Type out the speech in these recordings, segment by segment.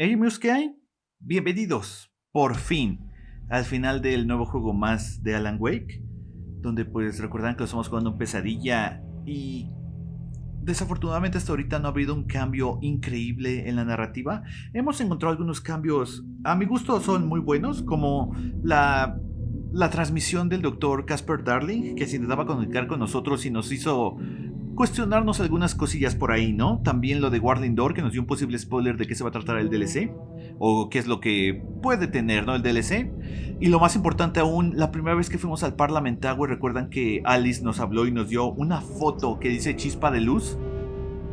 Hey amigos, ¿qué hay? Bienvenidos, por fin, al final del nuevo juego más de Alan Wake, donde pues recuerdan que estamos jugando en Pesadilla y desafortunadamente hasta ahorita no ha habido un cambio increíble en la narrativa. Hemos encontrado algunos cambios, a mi gusto son muy buenos, como la transmisión del doctor Casper Darling, que se intentaba conectar con nosotros y nos hizo cuestionarnos algunas cosillas por ahí, ¿no? También lo de Guarding Door, que nos dio un posible spoiler de qué se va a tratar el DLC, o qué es lo que puede tener, ¿no? El DLC. Y lo más importante aún, la primera vez que fuimos al Parliament Tower, recuerdan que Alice nos habló y nos dio una foto que dice chispa de luz,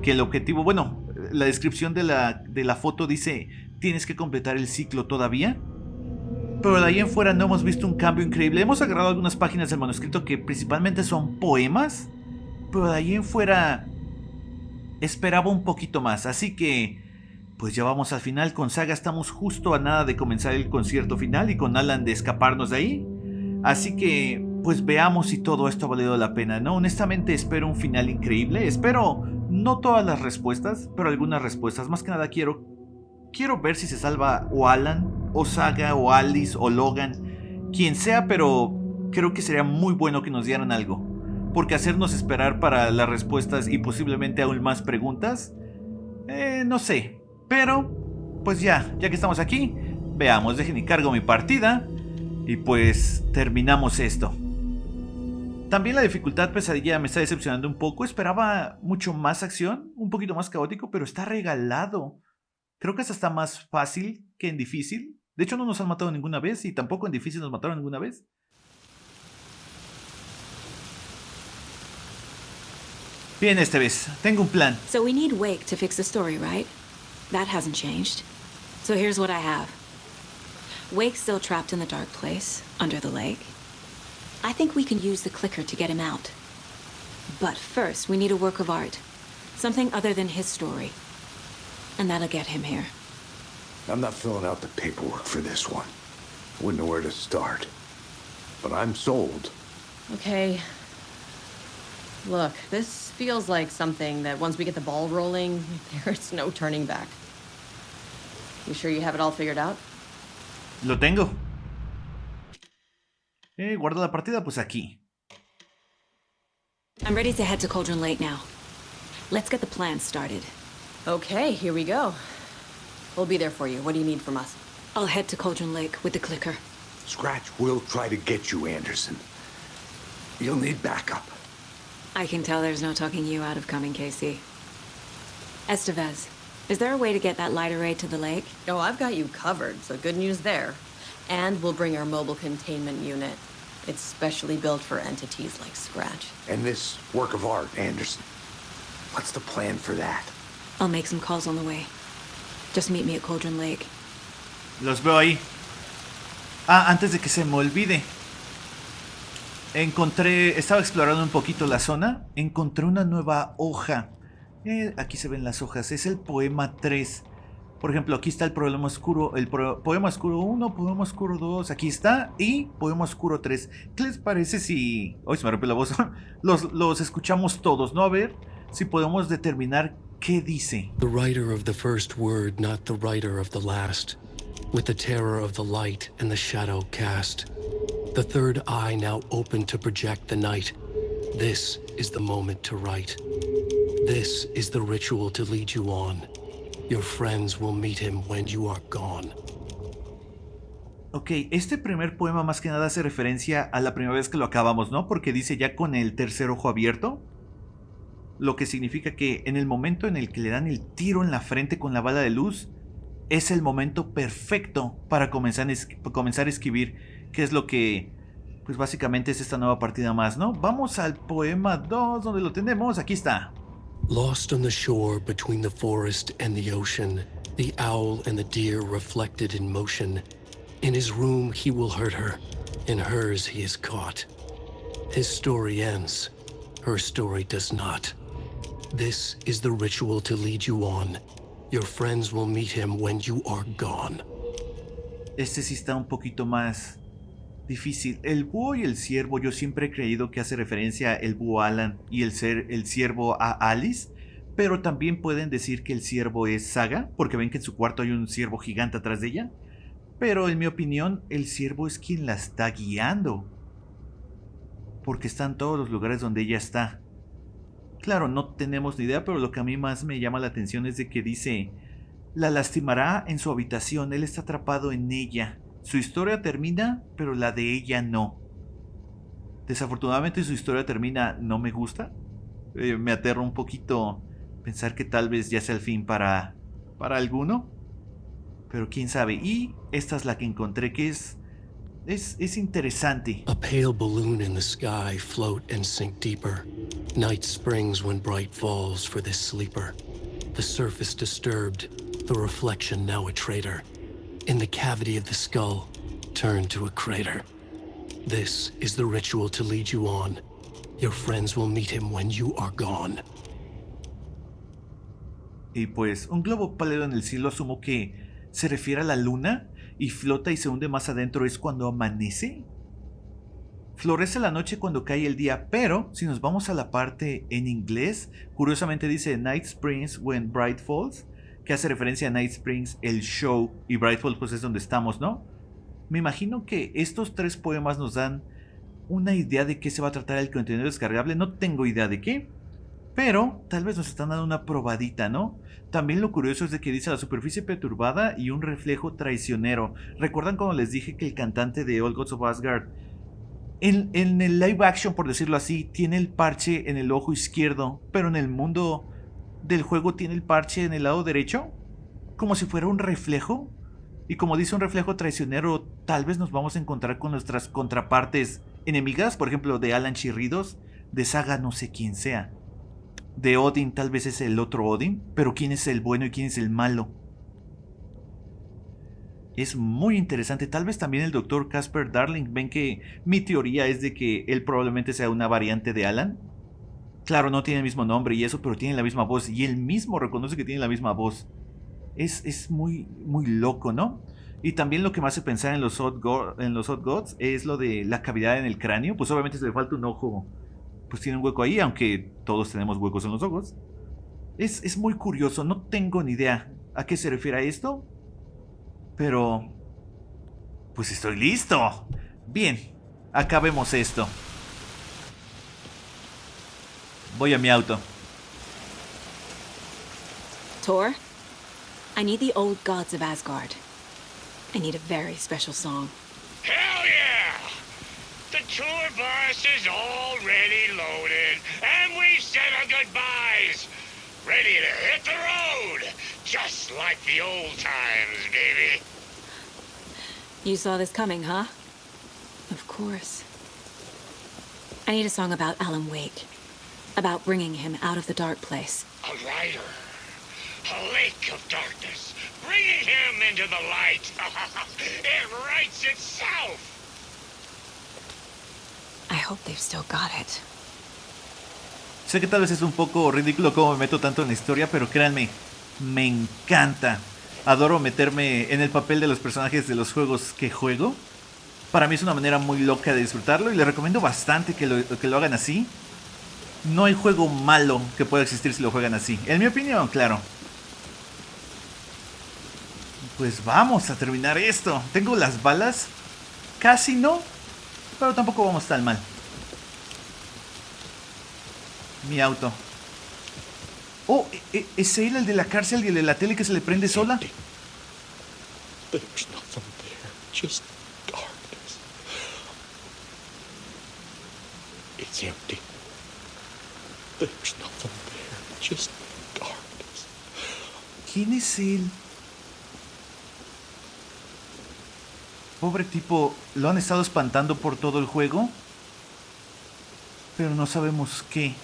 que el objetivo, bueno, la descripción de la foto dice, tienes que completar el ciclo todavía. Pero de ahí en fuera no hemos visto un cambio increíble. Hemos agarrado algunas páginas del manuscrito que principalmente son poemas, pero de ahí en fuera esperaba un poquito más, así que pues ya vamos al final. Con Saga estamos justo a nada de comenzar el concierto final y con Alan de escaparnos de ahí. Así que pues veamos si todo esto ha valido la pena, ¿no? Honestamente espero un final increíble. Espero no todas las respuestas, pero algunas respuestas. Más que nada quiero ver si se salva o Alan, o Saga, o Alice, o Logan, quien sea, pero creo que sería muy bueno que nos dieran algo. Porque hacernos esperar para las respuestas y posiblemente aún más preguntas, no sé. Pero, pues ya que estamos aquí, veamos, dejen y cargo mi partida y pues terminamos esto. También la dificultad Pesadilla me está decepcionando un poco. Esperaba mucho más acción, un poquito más caótico, pero está regalado. Creo que hasta está más fácil que en difícil. De hecho no nos han matado ninguna vez y tampoco en difícil nos mataron ninguna vez. Bien, esta vez. Tengo un plan. So we need Wake to fix the story, right? That hasn't changed. So here's what I have. Wake's still trapped in the dark place, under the lake. I think we can use the clicker to get him out. But first, we need a work of art. Something other than his story. And that'll get him here. I'm not filling out the paperwork for this one. Wouldn't know where to start. But I'm sold. Okay. Look, this feels like something that once we get the ball rolling, there's no turning back. You sure you have it all figured out? Lo tengo. Guardo la partida, pues aquí. I'm ready to head to Cauldron Lake now. Let's get the plan started. Okay, here we go. We'll be there for you. What do you need from us? I'll head to Cauldron Lake with the clicker. Scratch will try to get you, Anderson. You'll need backup. I can tell there's no talking you out of coming, Casey. Estevez, is there a way to get that light array to the lake? Oh, I've got you covered, so good news there. And we'll bring our mobile containment unit. It's specially built for entities like Scratch. And this work of art, Anderson. What's the plan for that? I'll make some calls on the way. Just meet me at Cauldron Lake. Los veo ahí. Ah, antes de que se me olvide. Estaba explorando un poquito la zona. Encontré una nueva hoja. Aquí se ven las hojas. Es el poema 3. Por ejemplo, aquí está el poema oscuro. Poema oscuro 1, poema oscuro 2. Aquí está. Y poema oscuro 3. ¿Qué les parece si... Hoy se me rompió la voz. los escuchamos todos, ¿no? A ver si podemos determinar qué dice. The writer of the first word, not the writer of the last. With the terror of the light and the shadow cast. The third eye now open to project the night. This is the moment to write. This is the ritual to lead you on. Your friends will meet him when you are gone. Ok, este primer poema más que nada hace referencia a la primera vez que lo acabamos, ¿no? Porque dice ya con el tercer ojo abierto. Lo que significa que en el momento en el que le dan el tiro en la frente con la bala de luz, es el momento perfecto para comenzar a escribir. Que es lo que, pues básicamente es esta nueva partida más, ¿no? Vamos al poema 2, donde lo tenemos. Aquí está. Lost on the shore between the forest and the ocean, the owl and the deer reflected in motion. In his room he will hurt her, in hers he is caught. His story ends, her story does not. This is the ritual to lead you on. Your friends will meet him when you are gone. Este sí está un poquito más difícil. El búho y el ciervo, yo siempre he creído que hace referencia el búho a Alan y el ciervo a Alice, Pero también pueden decir que el ciervo es Saga, porque ven que en su cuarto hay un ciervo gigante atrás de ella. Pero en mi opinión, el ciervo es quien la está guiando, porque está en todos los lugares donde ella está. Claro, no tenemos ni idea, pero lo que a mí más me llama la atención es de que dice: la lastimará en su habitación, él está atrapado en ella. Su historia termina, pero la de ella no. Desafortunadamente su historia termina, no me gusta. Me aterra un poquito pensar que tal vez ya sea el fin para alguno. Pero quién sabe. Y esta es la que encontré, que es interesante. A pale balloon in the sky float and sink deeper. Night springs when bright falls for this sleeper. The surface disturbed, the reflection now a traitor. In the cavity of the skull, turned to a crater. This is the ritual to lead you on. Your friends will meet him when you are gone. Y pues, un globo pálido en el cielo, asumo que se refiere a la luna, y flota y se hunde más adentro es cuando amanece. Florece la noche cuando cae el día, pero si nos vamos a la parte en inglés, curiosamente dice Night Springs when bright falls, que hace referencia a Night Springs, el show, y Bright Falls pues es donde estamos, ¿no? Me imagino que estos 3 poemas nos dan una idea de qué se va a tratar el contenido descargable. No tengo idea de qué, pero tal vez nos están dando una probadita, ¿no? También lo curioso es de que dice la superficie perturbada y un reflejo traicionero. ¿Recuerdan cuando les dije que el cantante de All Gods of Asgard en el live action, por decirlo así, tiene el parche en el ojo izquierdo, pero en el mundo del juego tiene el parche en el lado derecho? Como si fuera un reflejo. Y como dice un reflejo traicionero, tal vez nos vamos a encontrar con nuestras contrapartes enemigas, por ejemplo, de Alan Chirridos, de Saga no sé quién sea. De Odin tal vez es el otro Odin, pero quién es el bueno y quién es el malo. Es muy interesante. Tal vez también el Dr. Casper Darling. Ven que mi teoría es de que él probablemente sea una variante de Alan. Claro, no tiene el mismo nombre y eso, pero tiene la misma voz. Y él mismo reconoce que tiene la misma voz. Es muy, muy loco, ¿no? Y también lo que me hace pensar en los Odd Gods es lo de la cavidad en el cráneo. Pues obviamente si le falta un ojo, pues tiene un hueco ahí, aunque todos tenemos huecos en los ojos. Es muy curioso, no tengo ni idea a qué se refiere a esto. Pero pues estoy listo. Bien, acabemos esto. Voy a mi auto. Tor, I need the old gods of Asgard. I need a very special song. Hell yeah! The tour bus is already loaded, and we said our goodbyes. Ready to hit the road, just like the old times, baby. You saw this coming, huh? Of course. I need a song about Alan Wake. About bringing him out of the dark place. A rider. A lake of darkness. Bringing him into the light. It writes itself. I hope they've still got it. Sé que tal vez es un poco ridículo cómo me meto tanto en la historia, pero créanme, me encanta. Adoro meterme en el papel de los personajes de los juegos que juego. Para mí es una manera muy loca de disfrutarlo y les recomiendo bastante que lo hagan así. No hay juego malo que pueda existir si lo juegan así. En mi opinión, claro. Pues vamos a terminar esto. Tengo las balas. Casi no, pero tampoco vamos tan mal. Mi auto. Oh, ¿es él el de la cárcel y el de la tele que se le prende sola? There's nothing there, just darkness. It's empty. There's nothing there, just darkness. ¿Quién es él? Pobre tipo, lo han estado espantando por todo el juego, pero no sabemos qué.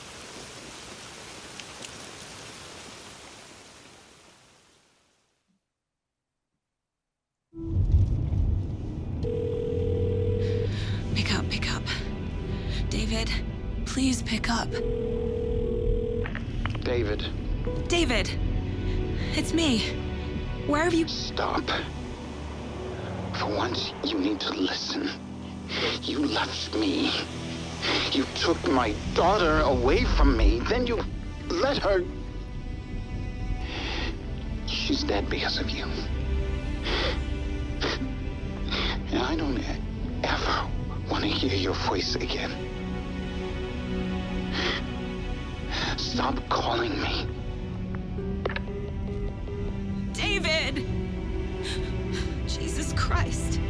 Pick up. David, please pick up. David. David! It's me. Where have you... Stop. For once, you need to listen. You left me. You took my daughter away from me. Then you let her She's dead because of you. And I don't ever want to hear your voice again. Stop calling me. David! Jesus Christ.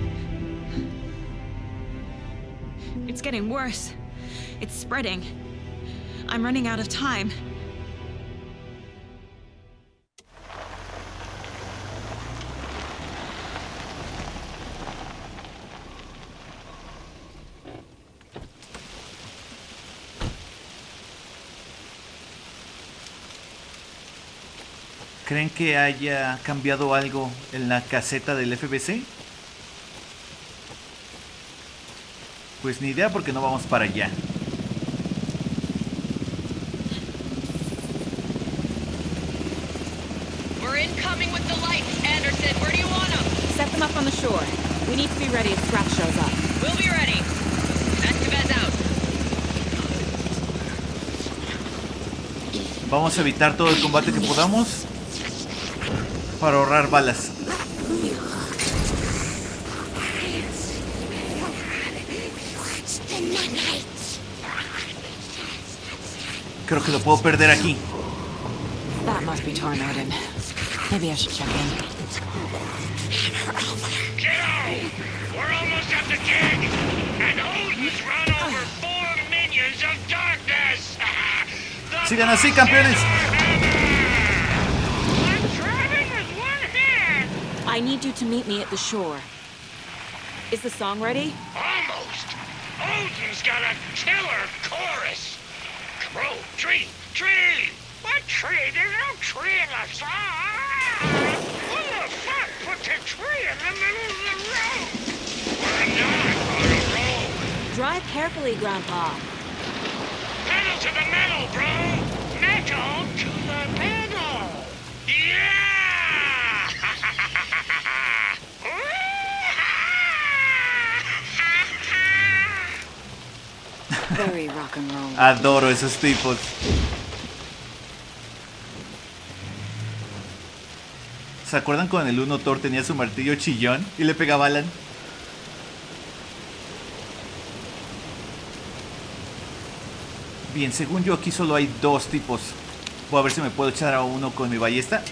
It's getting worse. It's spreading. I'm running out of time. ¿Creen que haya cambiado algo en la caseta del FBC? Pues ni idea porque no vamos para allá. We're incoming with the lights, Anderson. Where do you want them? Set them up on the shore. We need to be ready if Scratch shows up. We'll be ready. Estevez out. Vamos a evitar todo el combate que podamos para ahorrar balas. Creo que lo puedo perder aquí. That must be Tornadin. Maybe I should check in. Quiero! We're almost at the dig! And Odin's run over 4 minions of darkness! Sigan así, campeones. I'm driving with one hand! I need you to meet me at the shore. Is the song ready? Almost! Odin's got a killer chorus! Crow, tree, tree! What tree? There's no tree in the song! Who the fuck put the tree in the middle of the road? We're not on a road! Drive carefully, Grandpa. Pedal to the metal, bro! Metal to the metal! Yeah! Very rock and roll. Adoro esos tipos. ¿Se acuerdan cuando el 1 Thor tenía su martillo chillón y le pegaba a Alan? Bien, según yo aquí solo hay 2 tipos. Voy a ver si me puedo echar a uno con mi ballesta.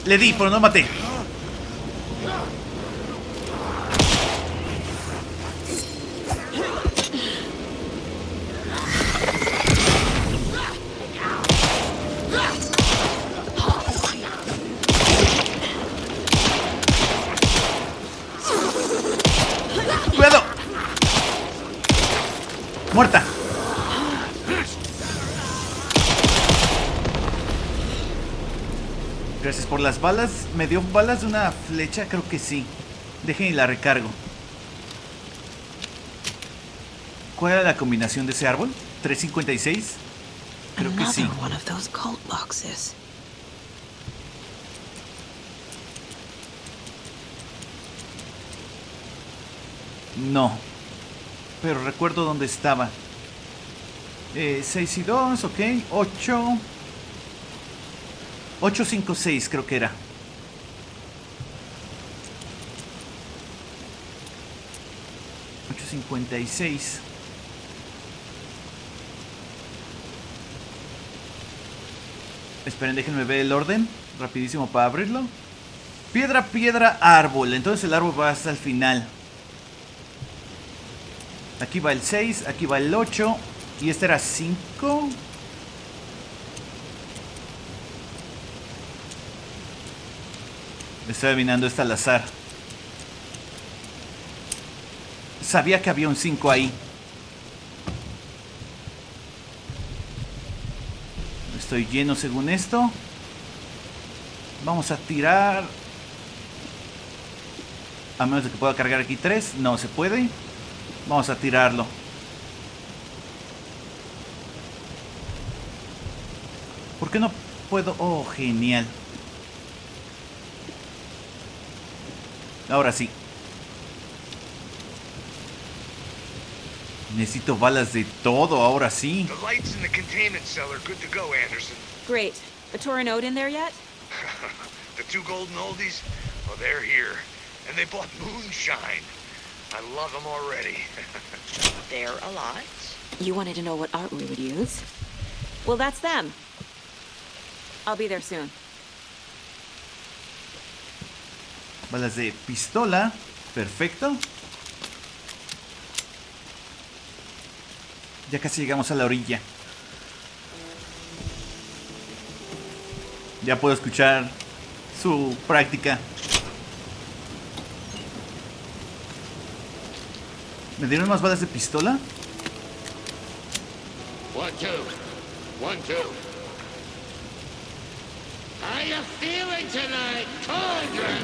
Le di, pero no maté. ¡Cuidado! ¡Muerta! Gracias por las balas. ¿Me dio balas de una flecha? Creo que sí. Dejen y la recargo. ¿Cuál era la combinación de ese árbol? ¿356? Creo que sí. Another one of those cult boxes. No. Pero recuerdo dónde estaba. 6 y 2, ok. 8. 856 creo que era. $8.56. Esperen, déjenme ver el orden rapidísimo para abrirlo. Piedra, piedra, árbol. Entonces el árbol va hasta el final. Aquí va el 6, aquí va el 8. Y este era 5. Estoy adivinando esta al azar. Sabía que había un 5 ahí. Estoy lleno según esto. Vamos a tirar. A menos de que pueda cargar aquí 3. No se puede. Vamos a tirarlo. ¿Por qué no puedo... Oh, genial. Ahora sí. Necesito balas de todo, ahora sí. The lights in the containment cell are good to go, Anderson. Great. A Torin Ode in there yet? The two golden oldies, well, they're here. And they bought moonshine. I love them already. They're a lot. You wanted to know what art we would use? Well, that's them. I'll be there soon. Balas de pistola. Perfecto. Ya casi llegamos a la orilla. Ya puedo escuchar su práctica. ¿Me dieron más balas de pistola? 1, 2. 1, 2. How you feeling tonight, children?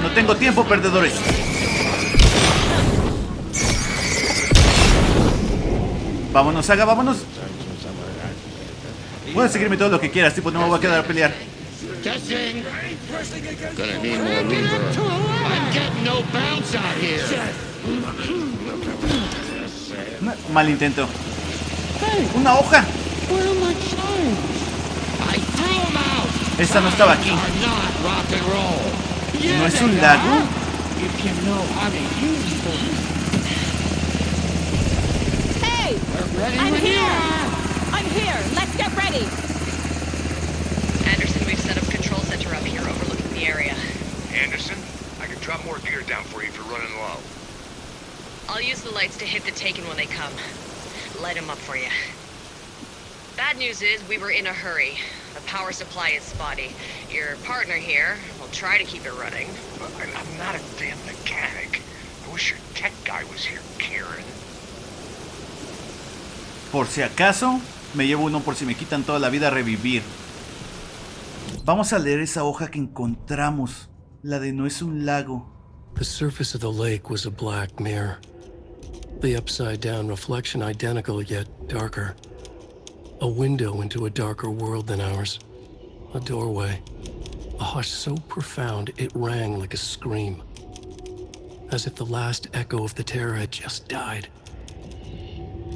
No tengo tiempo, perdedores. Vámonos, Saga, vámonos. Puedes seguirme todo lo que quieras, tipo, no me voy a quedar a pelear. Testing. Gonna need more reverb. I'm getting no bounce out here. Mal intento. ¡Una hoja! I threw 'em out. Esta no estaba aquí. Are not rock and roll. ¿No es un lago? If you know how to use them. Hey! Ready I'm when you here! are. I'm here! Let's get ready! Anderson, we've set up a control center up here overlooking the area. Anderson, I can drop more gear down for you if you're running low. I'll use the lights to hit the Taken when they come. Light them up for you. Bad news is we were in a hurry. The power supply is spotty. Your partner here will try to keep it running. I'm not a damn mechanic. I wish your tech guy was here, Karen. Por si acaso, me llevo uno por si me quitan toda la vida a revivir. Vamos a leer esa hoja que encontramos. La de no es un lago. The surface of the lake was a black mirror. The upside-down reflection identical yet darker. A window into a darker world than ours. A doorway. A hush so profound it rang like a scream. As if the last echo of the terror had just died.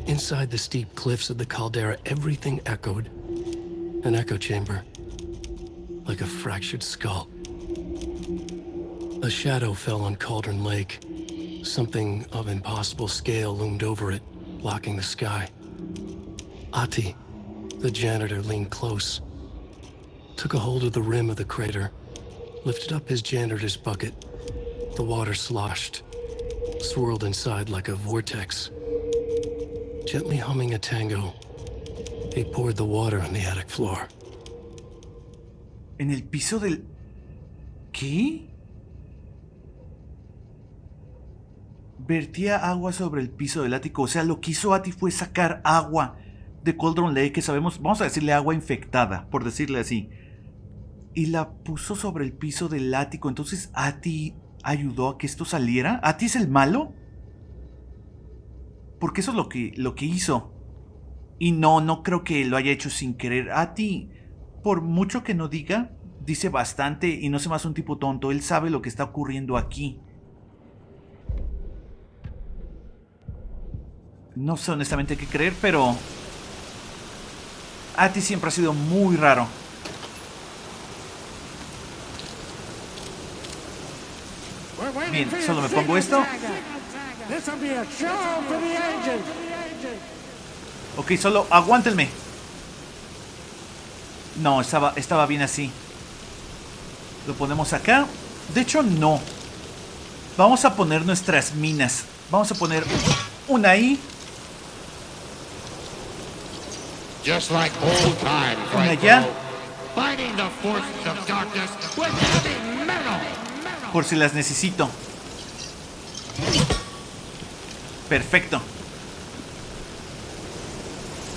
Inside the steep cliffs of the caldera, everything echoed. An echo chamber. Like a fractured skull. A shadow fell on Cauldron Lake. Something of impossible scale loomed over it, blocking the sky. Ati, the janitor, leaned close. Took a hold of the rim of the crater. Lifted up his janitor's bucket. The water sloshed. Swirled inside like a vortex. Gently humming a tango, he poured the water on the attic floor. En el piso del... ¿Qué? Vertía agua sobre el piso del ático. O sea, lo que hizo Ati fue sacar agua de Cauldron Lake, que sabemos, vamos a decirle agua infectada, por decirle así. Y la puso sobre el piso del ático. Entonces, Ati ayudó a que esto saliera. ¿Ati es el malo? Porque eso es lo que hizo. Y no creo que lo haya hecho sin querer. Ati, por mucho que no diga, dice bastante y no se me hace un tipo tonto. Él sabe lo que está ocurriendo aquí. No sé honestamente qué creer, pero Ati siempre ha sido muy raro. Bien, solo me pongo esto. Ok, solo aguántenme. No, estaba bien así. Lo ponemos acá. De hecho, no. Vamos a poner nuestras minas. Vamos a poner una ahí. Just like old times, Una right, allá. bro? Fighting the forces of darkness with heavy metal. Por si las necesito. Perfecto.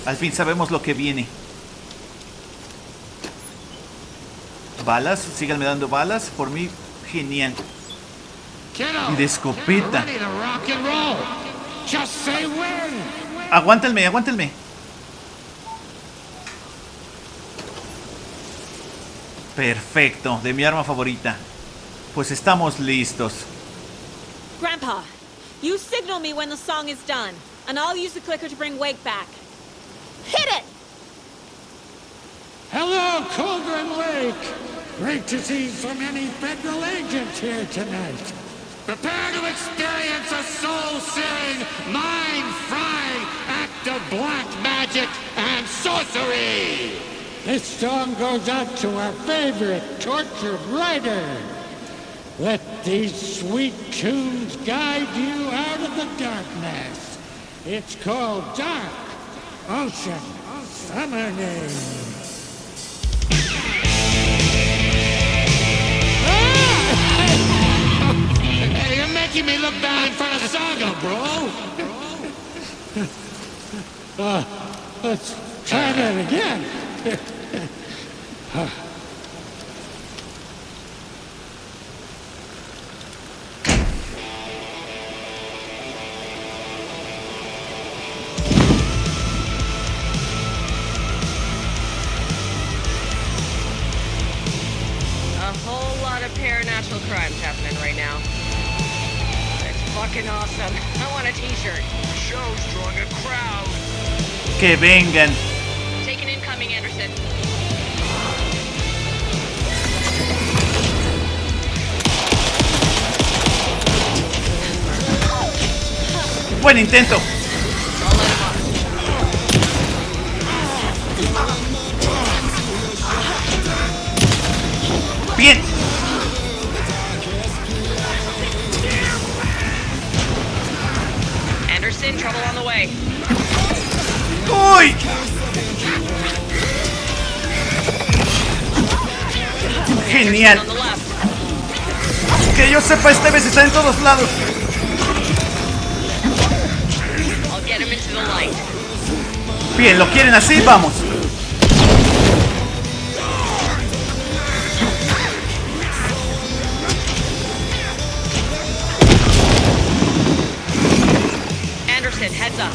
Al fin sabemos lo que viene. Balas, síganme dando balas. Por mí, genial. Y de escopeta. Ready to rock and roll. Just say when. Aguántenme, aguántenme. Perfecto, de mi arma favorita. Pues estamos listos. Grandpa, you signal me when the song is done, and I'll use the clicker to bring Wake back. Hit it! Hello, Cauldron Lake! Great to see so many federal agents here tonight. Prepare to experience a soul-searing, mind-frying act of black magic and sorcery! This song goes out to our favorite tortured writer. Let these sweet tunes guide you out of the darkness. It's called Dark Ocean Summoning. Hey, you're making me look bad in front of Saga, bro. Let's try that again. A whole lot of paranatural crimes happening right now. It's fucking awesome. I want a t-shirt. Show's drawing a crowd. Que vengan. Taking incoming, Anderson. Buen intento. I'll let him off. Bien. Anderson, trouble on the way. ¡Uy! Genial. On the left. Que yo sepa, este vez está en todos lados. I'll get him into the light. Bien, ¿lo quieren así? Vamos. Anderson, heads up.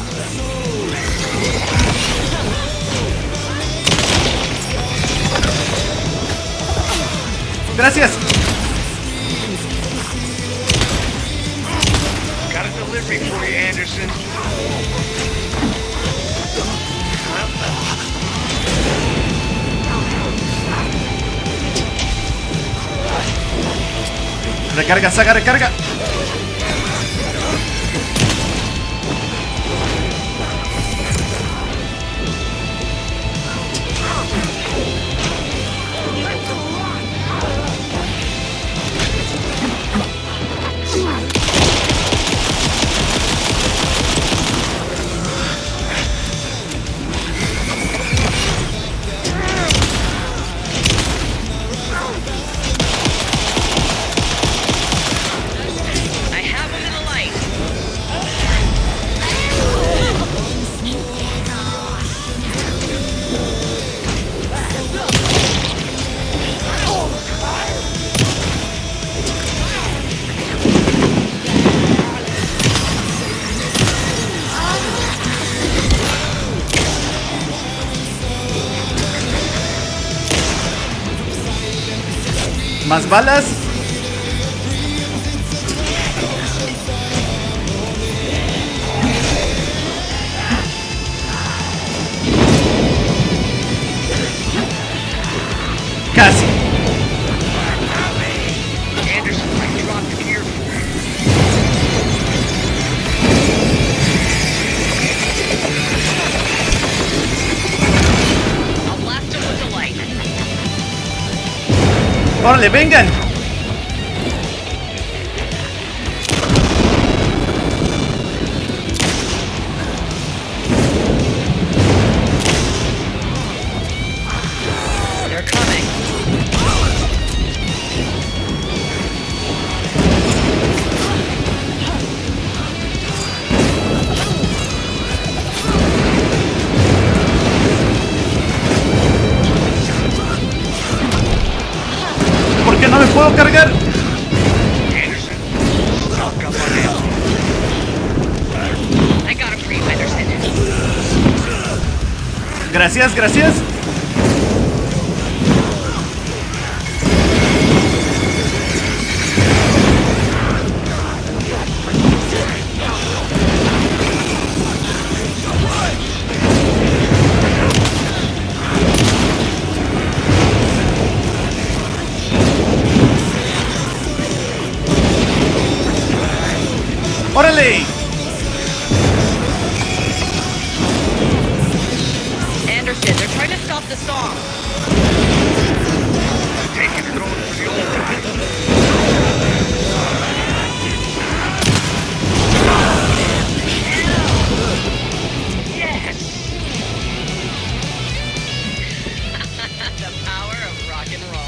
Gracias. Got a delivery for you, Anderson. Recarga, Saga, recarga. I have him in the light. Más balas. Casi. Anderson, I dropped gear for you. I'll blast him with the light. ¡Órale, vengan! They're coming. ¿Por qué no me puedo cargar? Anderson, stock up on ammo. I got him for you, Anderson. Gracias, gracias. the song. Taking thrones for the old time. Yes! The power of rock and roll.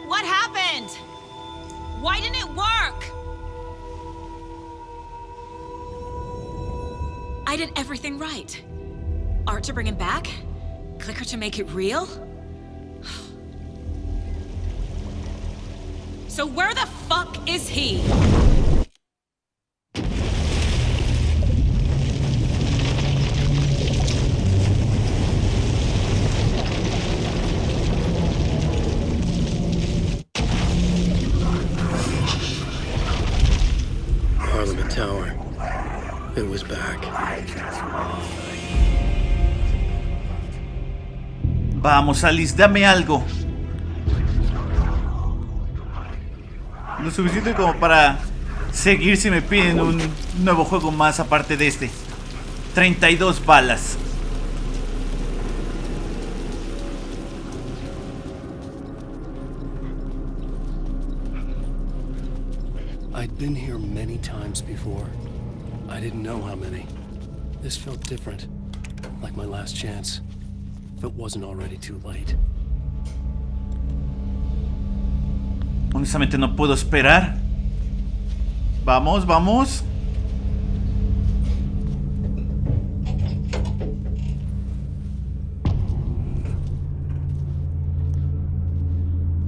What happened? Why didn't it work? I did everything right. Art to bring him back? Clicker to make it real? So where the fuck is he? Parliament Tower. It was back. Vamos, Alice, dame algo. Lo suficiente como para seguir si me piden un nuevo juego más aparte de este. 32 balas. I'd been here many times before. I didn't know how many. This felt different, like my last chance, if it wasn't already too late. Honestamente no puedo esperar. Vamos, vamos.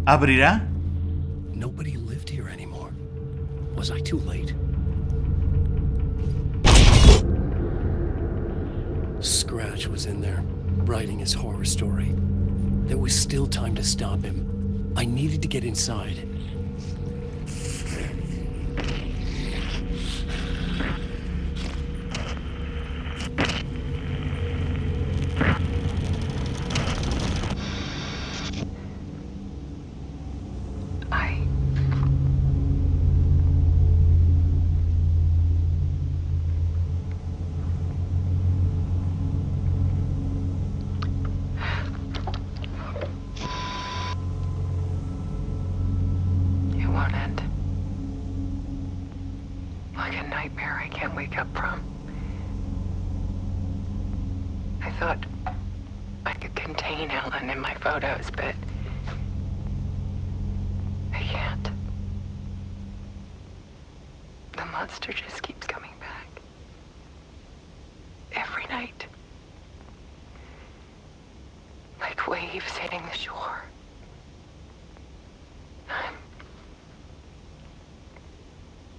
¿Abrirá? Nobody lived here anymore. Was I too late? Scratch was in there, writing his horror story. There was still time to stop him. I needed to get inside.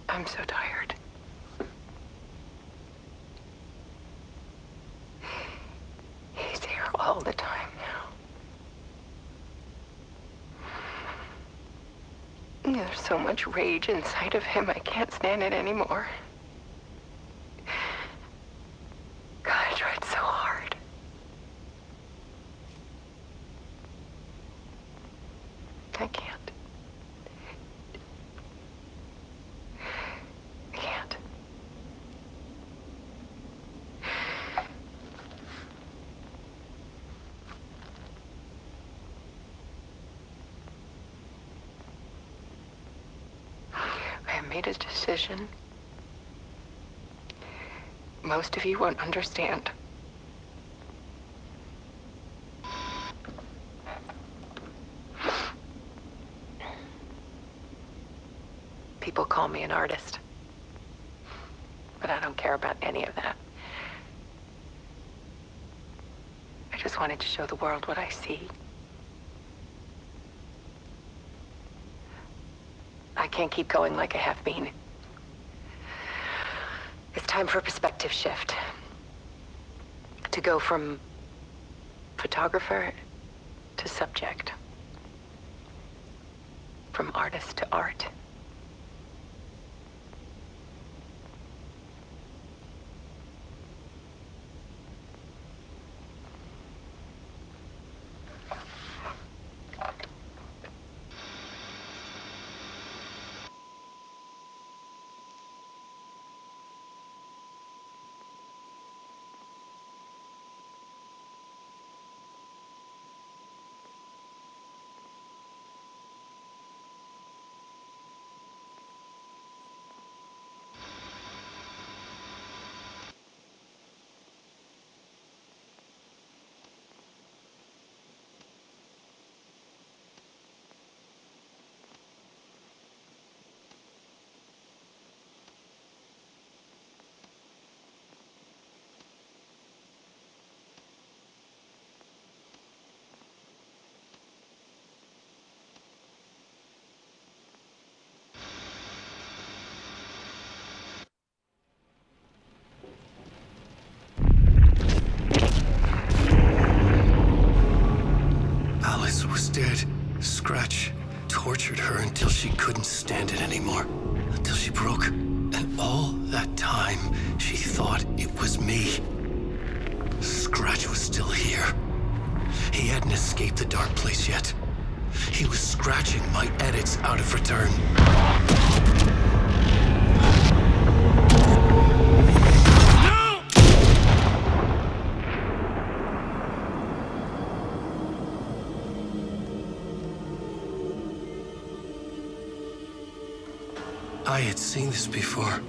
I'm so tired. He's here all the time now. There's so much rage inside of him, I can't stand it anymore. God, I tried so hard. I can't. Made a decision. Most of you won't understand. People call me an artist, but I don't care about any of that. I just wanted to show the world what I see. I can't keep going like I have been. It's time for a perspective shift. To go from photographer to subject. From artist to art. Alice was dead. Scratch tortured her until she couldn't stand it anymore. Until she broke. And all that time, she thought it was me. Scratch was still here. He hadn't escaped the dark place yet. He was scratching my edits out of return. I had seen this before.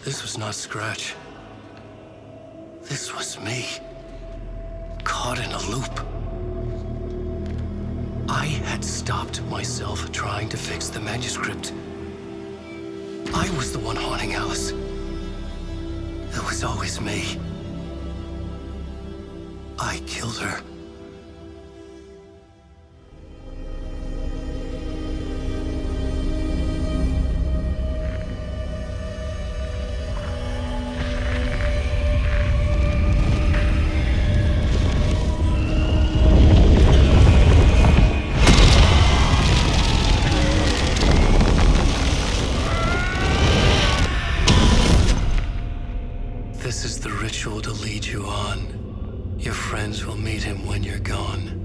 This was not Scratch. This was me. Caught in a loop. I had stopped myself trying to fix the manuscript. I was the one haunting Alice. It was always me. I killed her. This is the ritual to lead you on. Your friends will meet him when you're gone.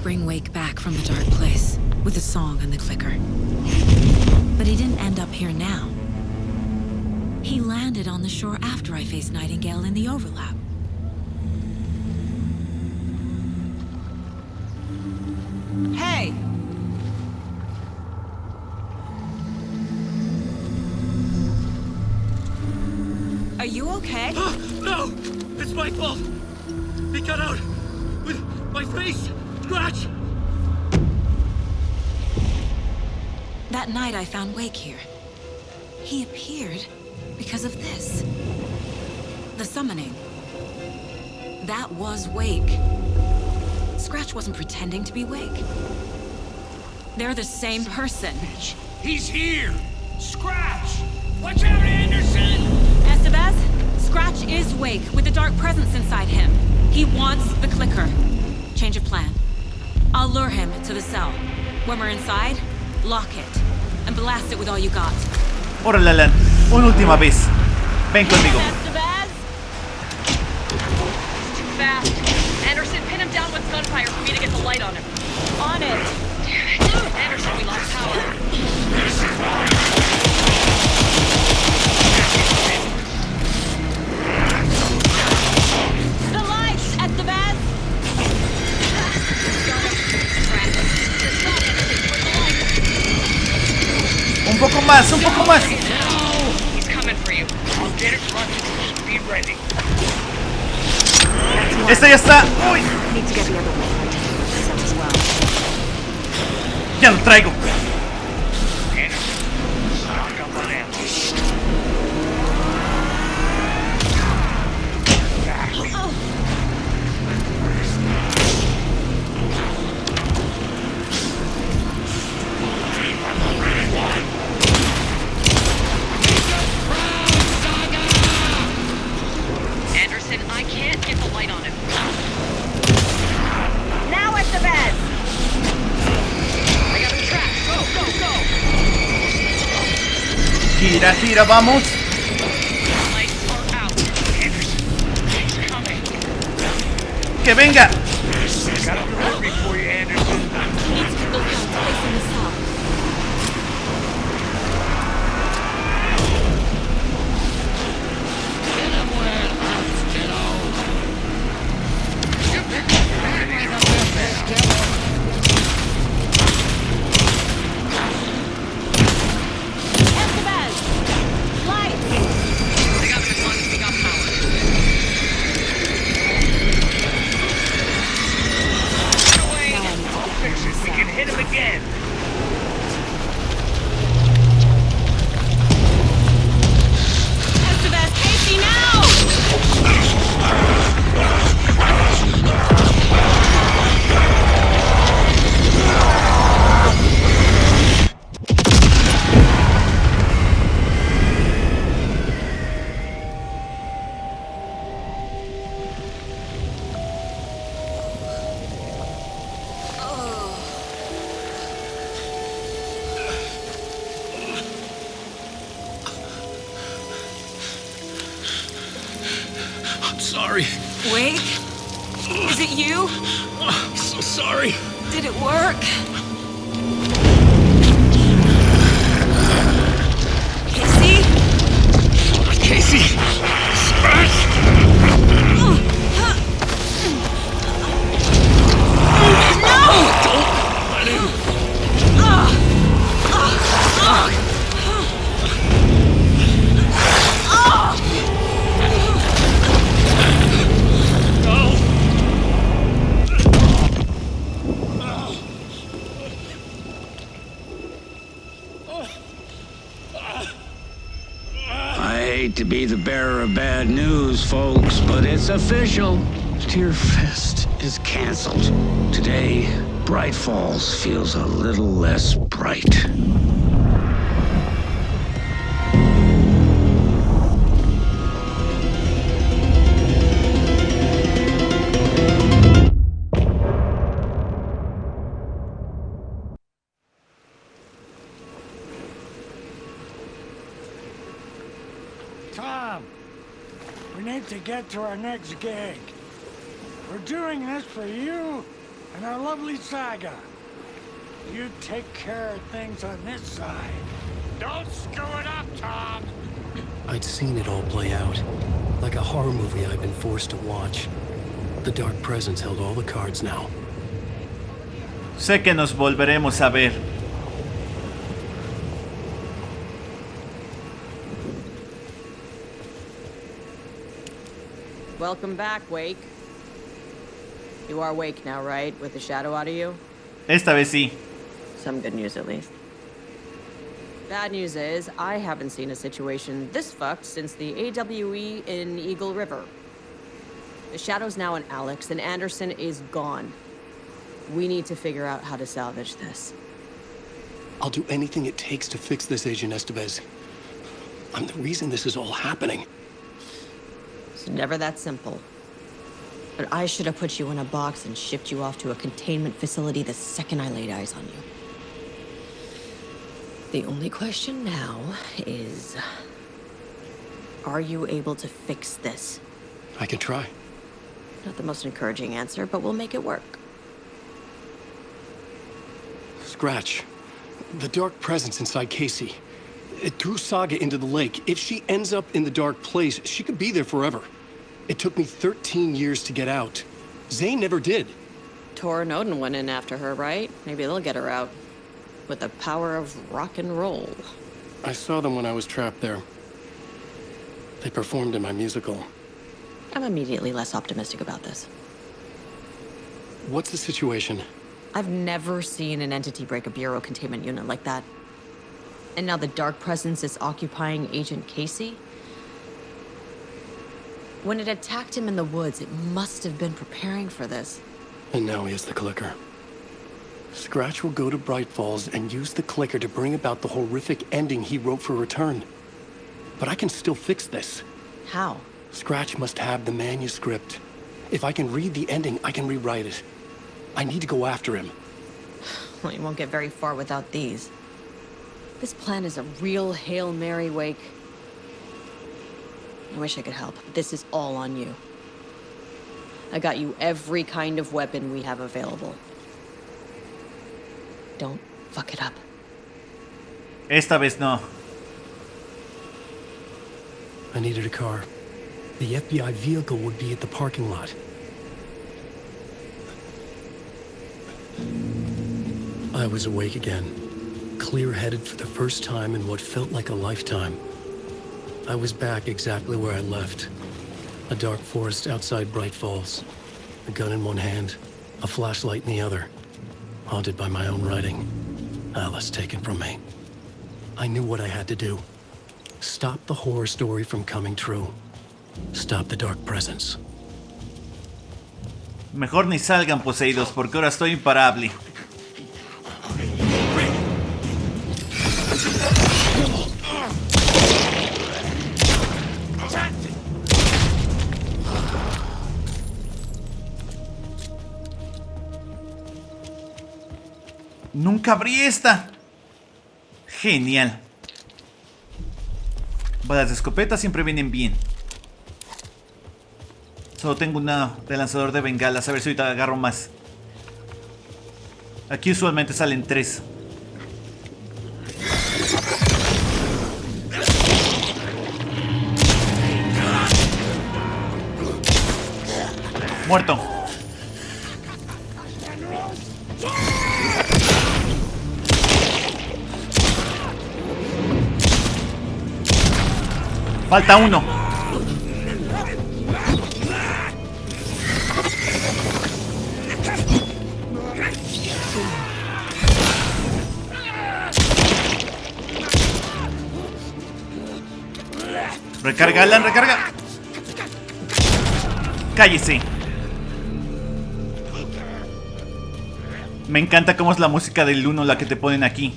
Bring Wake back from the dark place with a song and the clicker. But he didn't end up here now. He landed on the shore after I faced Nightingale in the overlap. Hey! Are you okay? No! It's my fault! He got out with my face! Scratch! That night I found Wake here. He appeared because of this. The summoning. That was Wake. Scratch wasn't pretending to be Wake. They're the same person. He's here! Scratch! Watch out, Anderson! Estevez, Scratch is Wake with the dark presence inside him. He wants the clicker. Change of plan. I'll lure him to the cell. When we're inside, lock it and blast it with all you got. Órale, Alan. Una última vez. Ven conmigo. Too fast. Anderson, pin him down with gunfire for me to get the light on him. On it. Damn it. Anderson, we lost power. The lights, Estevez! Un poco más, un poco más. He's coming for you. I'll get it running. Be ready. ¡Esta ya está! ¡Uy! Need to get the other one set as well. ¡Ya lo traigo! Stock up on ammo. Anderson, I can't get the light on him. Now at the bed! I got him trapped. Go, go, go! Gira, gira, vamos. Lights are out. Anderson, he's coming. ¡Que venga! Got a delivery for you, Anderson. Needs to go down, placing the cell. They got him as long as we got power. Run away. I'll fix it. We can hit him again. Estevez, Casey, now! I'm sorry. Wake? Is it you? I'm so sorry. Did it work? Casey? Casey! Scratch! Let him. I hate to be the bearer of bad news, folks, but it's official. Tearfest is canceled. Today, Bright Falls feels a little less bright. Tom, we need to get to our next gig. We're doing this for you and our lovely Saga. You take care of things on this side. Don't screw it up, Tom. I'd seen it all play out. Like a horror movie I'd been forced to watch. The Dark Presence held all the cards now. Sé que nos volveremos a ver. Welcome back, Wake. You are Wake now, right? With the shadow out of you? Esta vez sí. Some good news, at least. Bad news is, I haven't seen a situation this fucked since the AWE in Eagle River. The shadow's now in Alex, and Anderson is gone. We need to figure out how to salvage this. I'll do anything it takes to fix this, Agent Estevez. I'm the reason this is all happening. It's never that simple. But I should have put you in a box and shipped you off to a containment facility the second I laid eyes on you. The only question now is... are you able to fix this? I can try. Not the most encouraging answer, but we'll make it work. Scratch. The Dark Presence inside Casey. It threw Saga into the lake. If she ends up in the dark place, she could be there forever. It took me 13 years to get out. Zane never did. Tor and Odin went in after her, right? Maybe they'll get her out. With the power of rock and roll. I saw them when I was trapped there. They performed in my musical. I'm immediately less optimistic about this. What's the situation? I've never seen an entity break a bureau containment unit like that. And now the dark presence is occupying Agent Casey? When it attacked him in the woods, it must have been preparing for this. And now he has the clicker. Scratch will go to Bright Falls and use the clicker to bring about the horrific ending he wrote for Return. But I can still fix this. How? Scratch must have the manuscript. If I can read the ending, I can rewrite it. I need to go after him. Well, you won't get very far without these. This plan is a real Hail Mary, Wake. I wish I could help. This is all on you. I got you every kind of weapon we have available. Don't fuck it up. Esta vez no. I needed a car. The FBI vehicle would be at the parking lot. I was awake again, clear-headed for the first time in what felt like a lifetime. I was back exactly where I left. A dark forest outside Bright Falls. A gun in one hand, a flashlight in the other. Haunted by my own writing. Alice taken from me. I knew what I had to do. Stop the horror story from coming true. Stop the dark presence. Mejor ni salgan poseídos porque ahora estoy imparable. Nunca abrí esta. Genial. Balas de escopeta siempre vienen bien. Solo tengo una de lanzador de bengalas. A ver si ahorita agarro más. Aquí usualmente salen 3. Muerto. Falta uno. Recarga, Alan, recarga. Cállese. Me encanta cómo es la música del 1 la que te ponen aquí.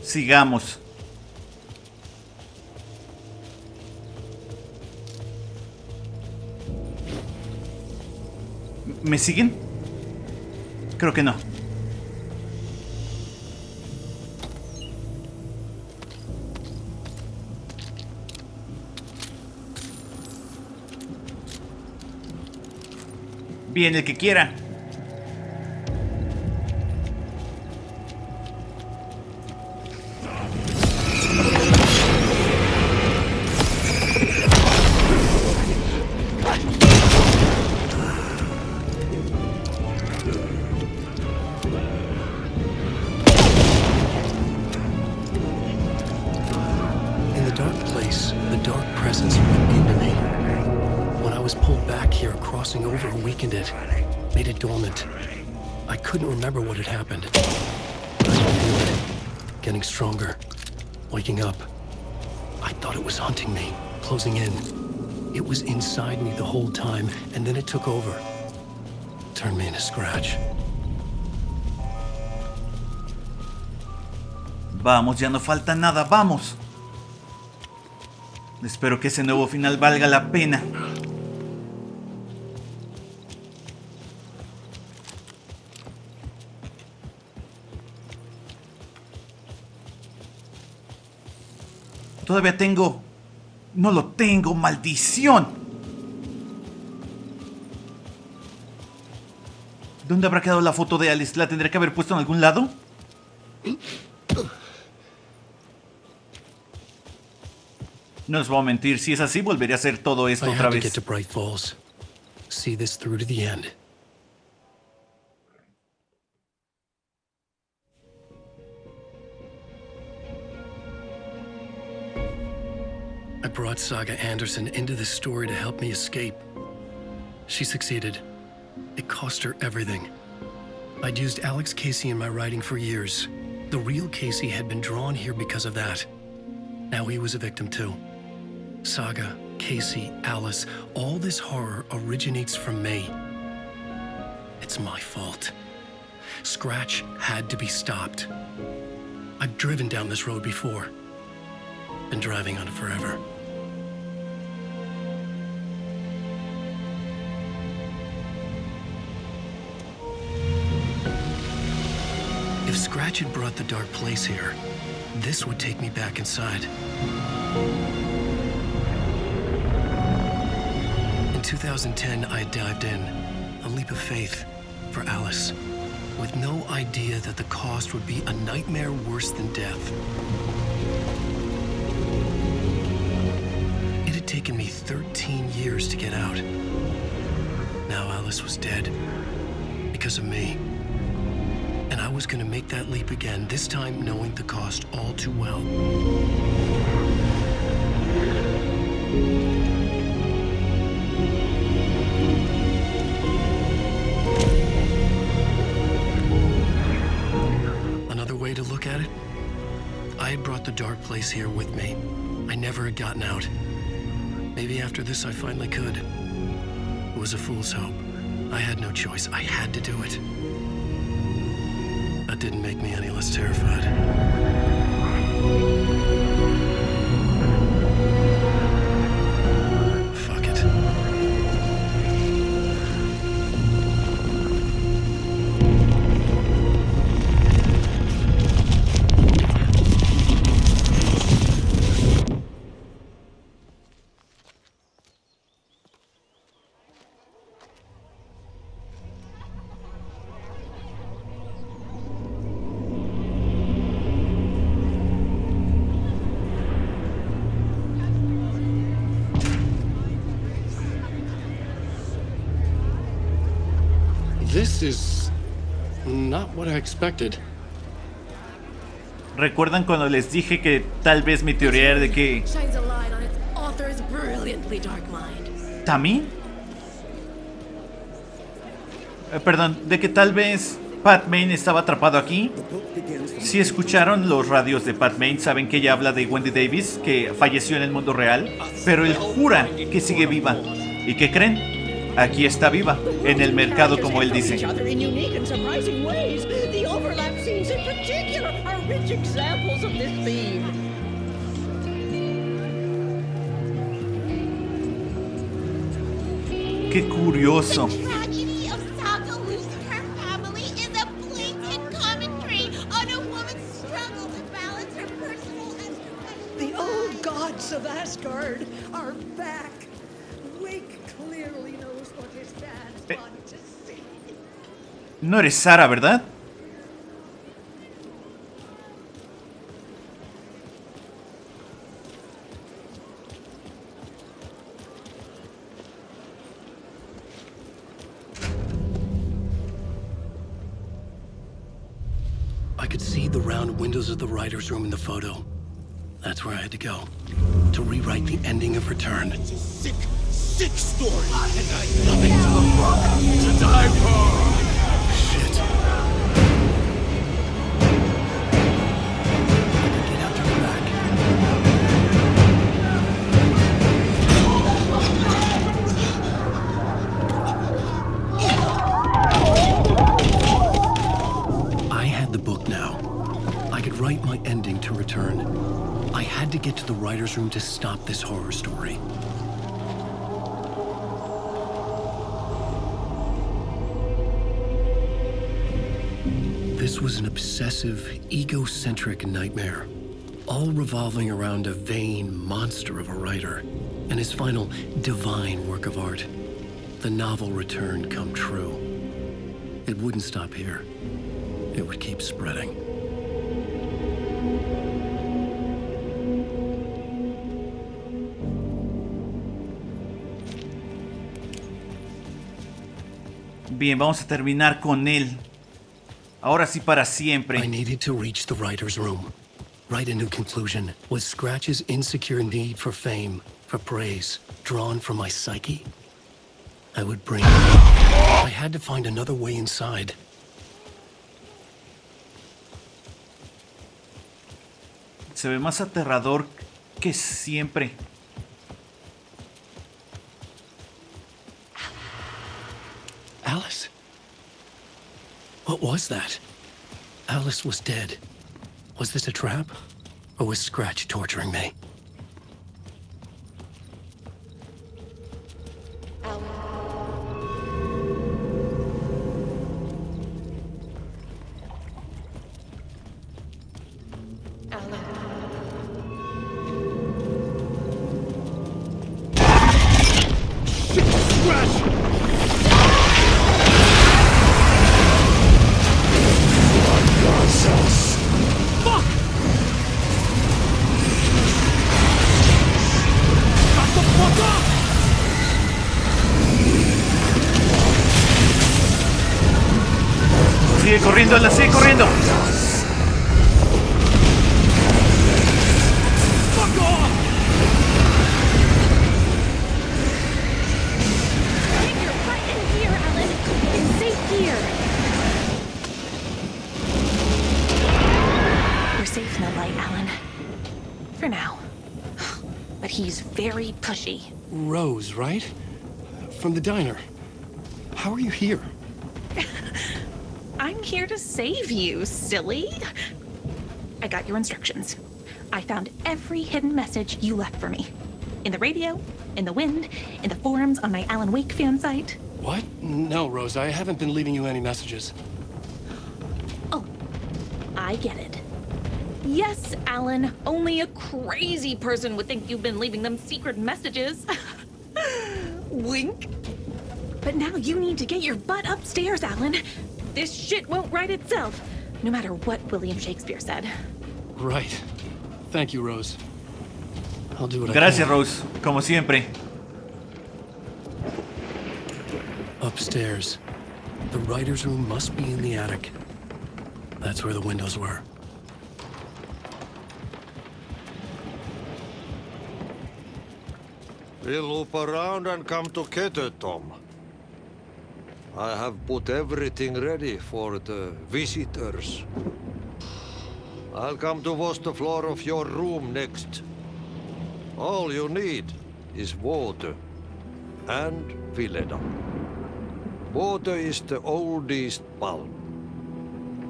Sigamos. ¿Me siguen? Creo que no. Bien, el que quiera. Couldn't remember what had happened. I could feel it, getting stronger, waking up. I thought it was hunting me, closing in. It was inside me the whole time, and then it took over. Turned me into Scratch. Vamos, ya no falta nada, vamos. Espero que ese nuevo final valga la pena. Todavía tengo... No lo tengo, maldición. ¿Dónde habrá quedado la foto de Alice? ¿La tendré que haber puesto en algún lado? No os voy a mentir, si es así, volveré a hacer todo esto I otra had to get vez. to Bright Falls. See this through to the end. I brought Saga Anderson into this story to help me escape. She succeeded. It cost her everything. I'd used Alex Casey in my writing for years. The real Casey had been drawn here because of that. Now he was a victim too. Saga, Casey, Alice, all this horror originates from me. It's my fault. Scratch had to be stopped. I've driven down this road before. Been driving on it forever. If Scratch had brought the dark place here, this would take me back inside. In 2010, I dived in, a leap of faith for Alice, with no idea that the cost would be a nightmare worse than death. It had taken me 13 years to get out. Now Alice was dead, because of me. And I was gonna make that leap again, this time knowing the cost all too well. Another way to look at it, I had brought the dark place here with me. I never had gotten out. Maybe after this I finally could. It was a fool's hope. I had no choice. I had to do it. That didn't make me any less terrified. Fuck it. This is not what I expected. ¿Recuerdan cuando les dije que tal vez mi teoría era de que Shines a light on its author's brilliantly dark mind. Tammy? Perdón, de que tal vez Pat Main estaba atrapado aquí. Si escucharon los radios de Pat Main, saben que ella habla de Wendy Davis, que falleció en el mundo real, pero él jura que sigue viva. ¿Y qué creen? Aquí está viva, en el mercado, como él dice. Qué curioso. The old gods of Asgard are back. Wake clearly knows what his dad wanted to see. No eres Sara, ¿verdad? I could see the round windows of the writer's room in the photo. That's where I had to go, to rewrite the ending of Return. It's a sick, sick story, and I nothing to the book to die for. Shit. I could get out to the back. I had the book now. I could write my ending to Return. I had to get to the writer's room to stop this horror story. This was an obsessive, egocentric nightmare, all revolving around a vain monster of a writer and his final divine work of art, the novel Return come true. It wouldn't stop here. It would keep spreading. Bien, vamos a terminar con él. Ahora sí para siempre. I needed to reach the writer's room. Write a new conclusion. Was Scratch's insecure need for fame, for praise, drawn from my psyche? I would bring it. I had to find another way inside. Se ve más aterrador que siempre. Alice? What was that? Alice was dead. Was this a trap? Or was Scratch torturing me? Sigue corriendo, la sigue corriendo. We're safe in the light, Alan. For now. But he's very pushy. Rose, right? From the diner. How are you here? I'm here to save you, silly. I got your instructions. I found every hidden message you left for me. In the radio, in the wind, in the forums on my Alan Wake fan site. What? No, Rose, I haven't been leaving you any messages. Oh, I get it. Yes, Alan, only a crazy person would think you've been leaving them secret messages. Wink. But now you need to get your butt upstairs, Alan. This shit won't right itself, no matter what William Shakespeare said. Right. Thank you, Rose. I'll do what Gracias, I can. Rose, como siempre. Upstairs. The writer's room must be in the attic. That's where the windows were. We'll loop around and come together, Tom. I have put everything ready for the visitors. I'll come to wash the floor of your room next. All you need is water and Vileda. Water is the oldest bulb.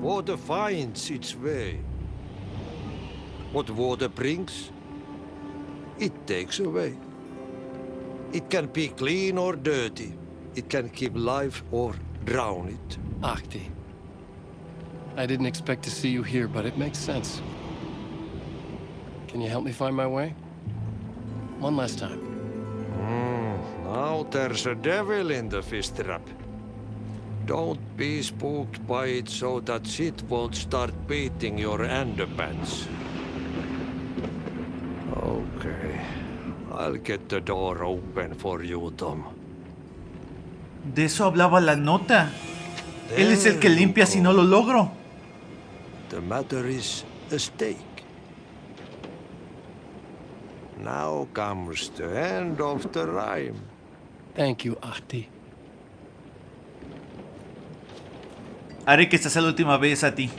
Water finds its way. What water brings, it takes away. It can be clean or dirty. It can keep life or drown it. Ahti. I didn't expect to see you here, but it makes sense. Can you help me find my way? One last time. Now there's a devil in the fish trap. Don't be spooked by it so that shit won't start beating your underpants. Okay. I'll get the door open for you, Tom. De eso hablaba la nota. Él es el que limpia si no lo logro. The matter is a stake. Now comes the end of the rhyme. Thank you, Ahti. Haré que esta sea la última vez a ti.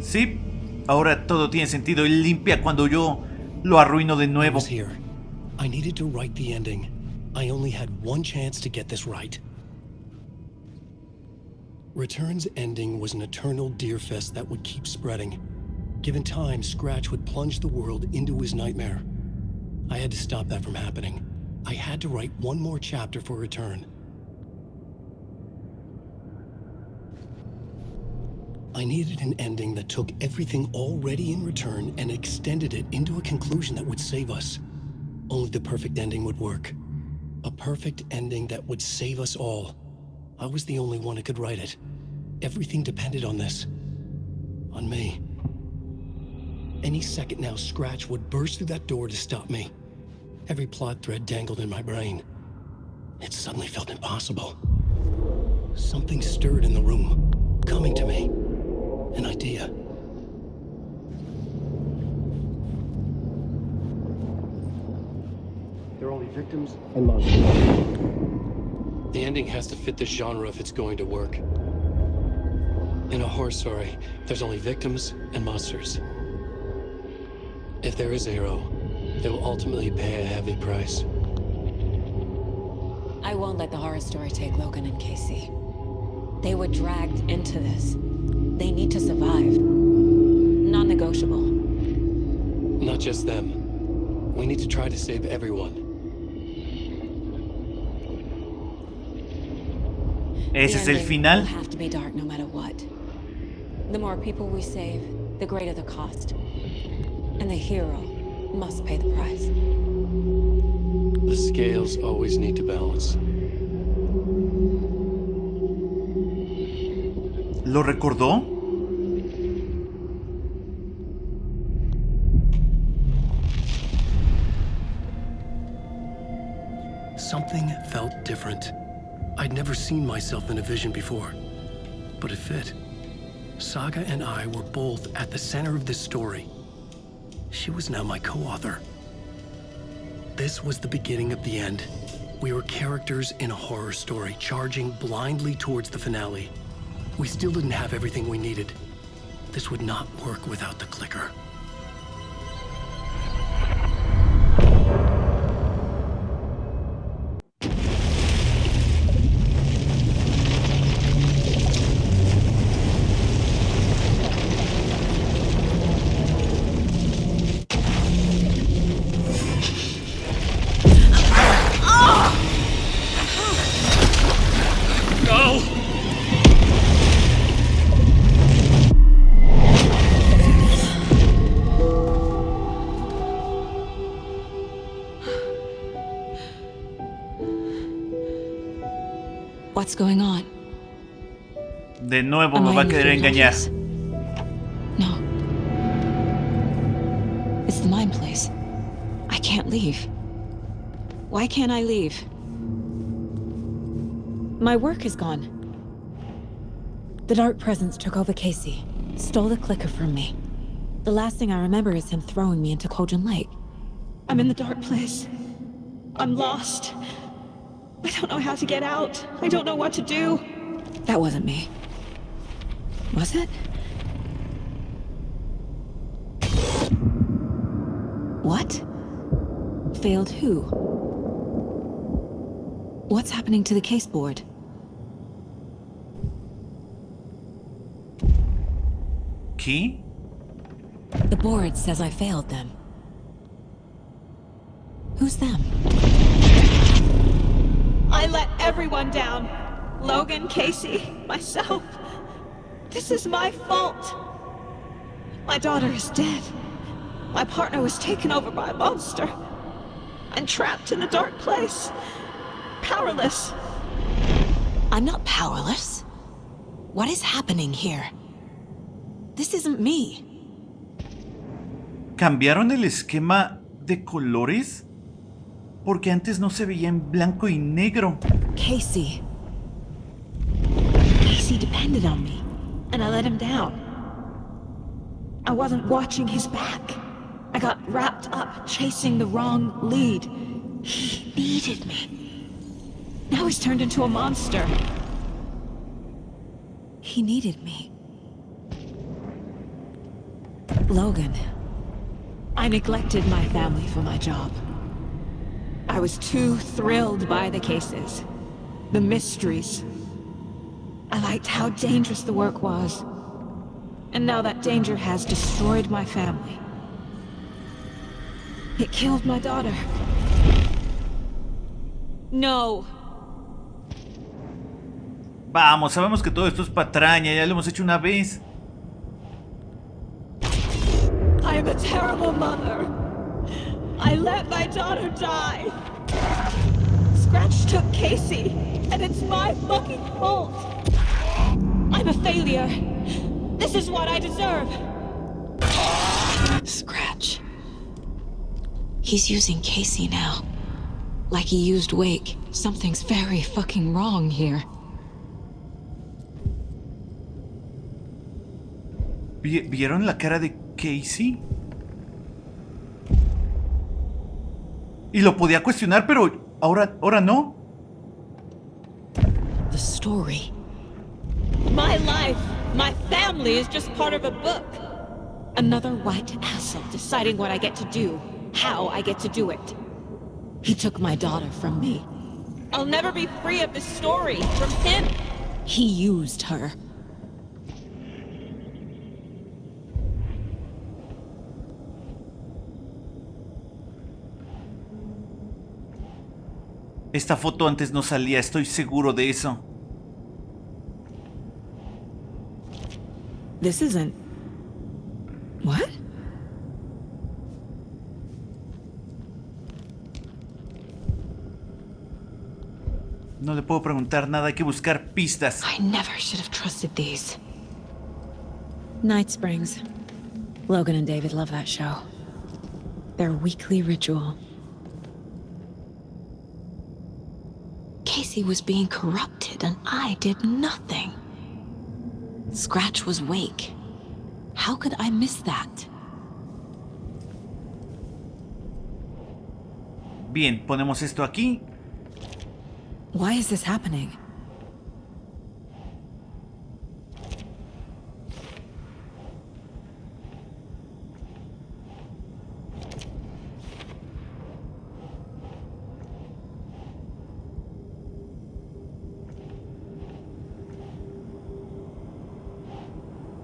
Sí, ahora todo tiene sentido. Él limpia cuando yo lo arruino de nuevo. I needed to write the ending. I only had one chance to get this right. Return's ending was an eternal deer fest that would keep spreading. Given time, Scratch would plunge the world into his nightmare. I had to stop that from happening. I had to write one more chapter for Return. I needed an ending that took everything already in Return and extended it into a conclusion that would save us. Only the perfect ending would work. A perfect ending that would save us all. I was the only one who could write it. Everything depended on this. On me. Any second now, Scratch would burst through that door to stop me. Every plot thread dangled in my brain. It suddenly felt impossible. Something stirred in the room, coming to me. An idea. They're only victims and monsters. The ending has to fit this genre if it's going to work. In a horror story, there's only victims and monsters. If there is a hero, they will ultimately pay a heavy price. I won't let the horror story take Logan and Casey. They were dragged into this. They need to survive. Non-negotiable. Not just them. We need to try to save everyone. Ese es el final. Will have to be dark no matter what. The more people we save, the greater the cost. And the hero must pay the price. The scales always need to balance. ¿Lo recordó? Something felt different. I'd never seen myself in a vision before, but it fit. Saga and I were both at the center of this story. She was now my co-author. This was the beginning of the end. We were characters in a horror story, charging blindly towards the finale. We still didn't have everything we needed. This would not work without the clicker. What's going on? De nuevo me va a querer engañar. No. It's the mind place. I can't leave. Why can't I leave? My work is gone. The dark presence took over Casey, stole the clicker from me. The last thing I remember is him throwing me into Cauldron Lake. I'm in the dark place. I'm lost. I don't know how to get out. I don't know what to do. That wasn't me. Was it? What? Failed who? What's happening to the case board? Key? The board says I failed them. Who's them? I let everyone down. Logan, Casey, myself. This is my fault. My daughter is dead. My partner was taken over by a monster. I'm trapped in a dark place. Powerless. I'm not powerless. What is happening here? This isn't me. ¿Cambiaron el esquema de colores? Porque antes no se veía en blanco y negro. Casey depended on me, and I let him down. I wasn't watching his back. I got wrapped up chasing the wrong lead. He needed me. Now he's turned into a monster. He needed me. Logan. I neglected my family for my job. I was too thrilled by the cases, the mysteries. I liked how dangerous the work was. And now that danger has destroyed my family. It killed my daughter. No. Vamos, sabemos que todo esto es patraña, ya lo hemos hecho una vez. I am a terrible mother. I let my daughter die. Scratch took Casey, and it's my fucking fault. I'm a failure. This is what I deserve. Scratch. He's using Casey now. Like he used Wake. Something's very fucking wrong here. ¿Vieron la cara de Casey? Y lo podía cuestionar, pero ahora no. The story. My life, my family is just part of a book. Another white asshole deciding what I get to do, how I get to do it. He took my daughter from me. I'll never be free of this story from him. He used her. Esta foto antes no salía, estoy seguro de eso. This isn't... What? No le puedo preguntar nada, hay que buscar pistas. I never should have trusted these. Night Springs. Logan and David love that show. Their weekly ritual. Casey was being corrupted and I did nothing. Scratch was Wake. How could I miss that? Bien, ponemos esto aquí. Why is this happening?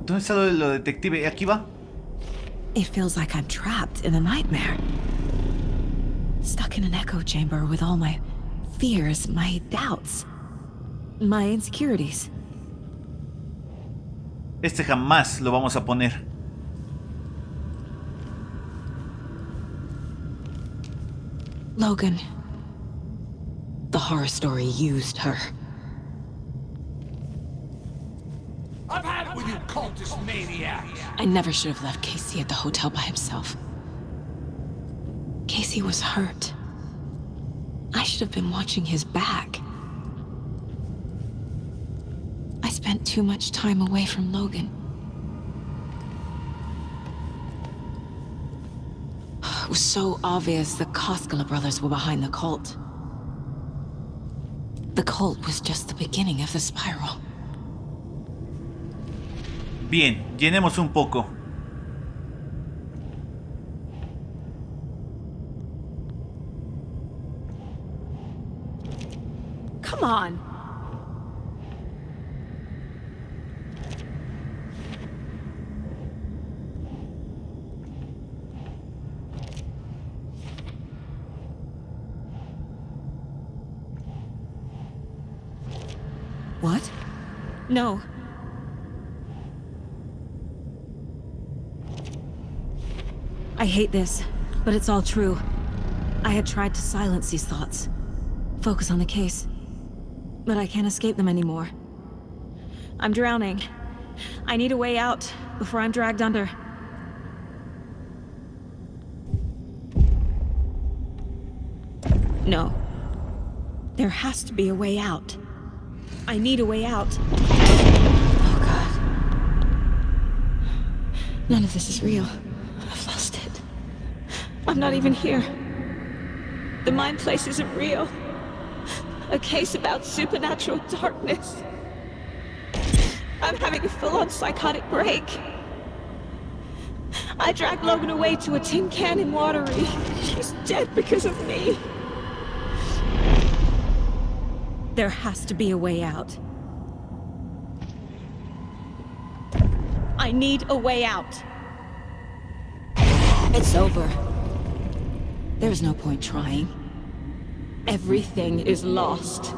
¿Dónde está lo detective? ¿Aquí va? It feels like I'm trapped in a nightmare. Stuck in an echo chamber with all my fears, my doubts, my insecurities. Este jamás lo vamos a poner. Logan. The horror story used her. I've had it with you cultist maniacs. I never should have left Casey at the hotel by himself. Casey was hurt. I should have been watching his back. I spent too much time away from Logan. It was so obvious the Koskela brothers were behind the cult. The cult was just the beginning of the spiral. Bien, llenemos un poco. Come on. What? No. I hate this, but it's all true. I had tried to silence these thoughts, focus on the case, but I can't escape them anymore. I'm drowning. I need a way out before I'm dragged under. No. There has to be a way out. I need a way out. Oh, God. None of this is real. I've lost it. I'm not even here. The mind place isn't real. A case about supernatural darkness. I'm having a full-on psychotic break. I dragged Logan away to a tin can in Watery. She's dead because of me. There has to be a way out. I need a way out. It's over. There's no point trying. Everything is lost.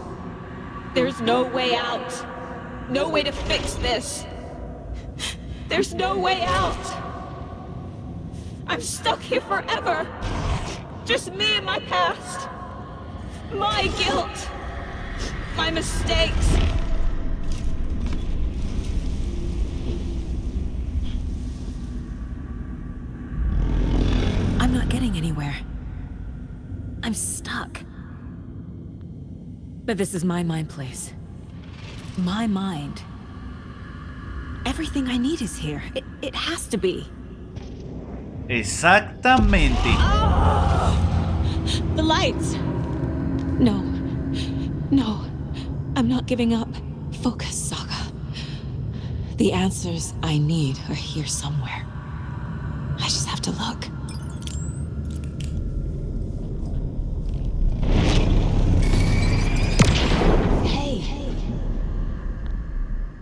There's no way out. No way to fix this. There's no way out. I'm stuck here forever. Just me and my past. My guilt. My mistakes. getting anywhere. I'm stuck. But this is my mind place. My mind. Everything I need is here. It has to be. Exactamente. The lights! No. No. I'm not giving up. Focus, Saga. The answers I need are here somewhere. I just have to look. Hey.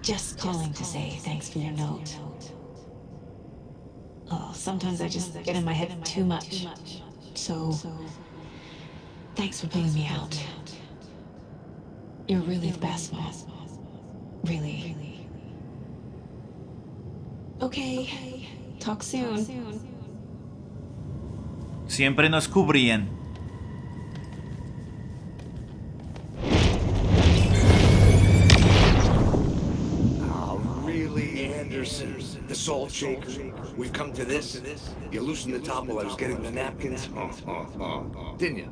Just calling to say thanks for your note. Oh, sometimes I just get in my head too much. So, thanks for pulling me out. You're really the best, Mom. Really. Okay. Talk soon. Siempre nos cubrían. Oh, really, Anderson? The salt shaker? We've come to this? You loosened the top while I was getting the napkins? Didn't you?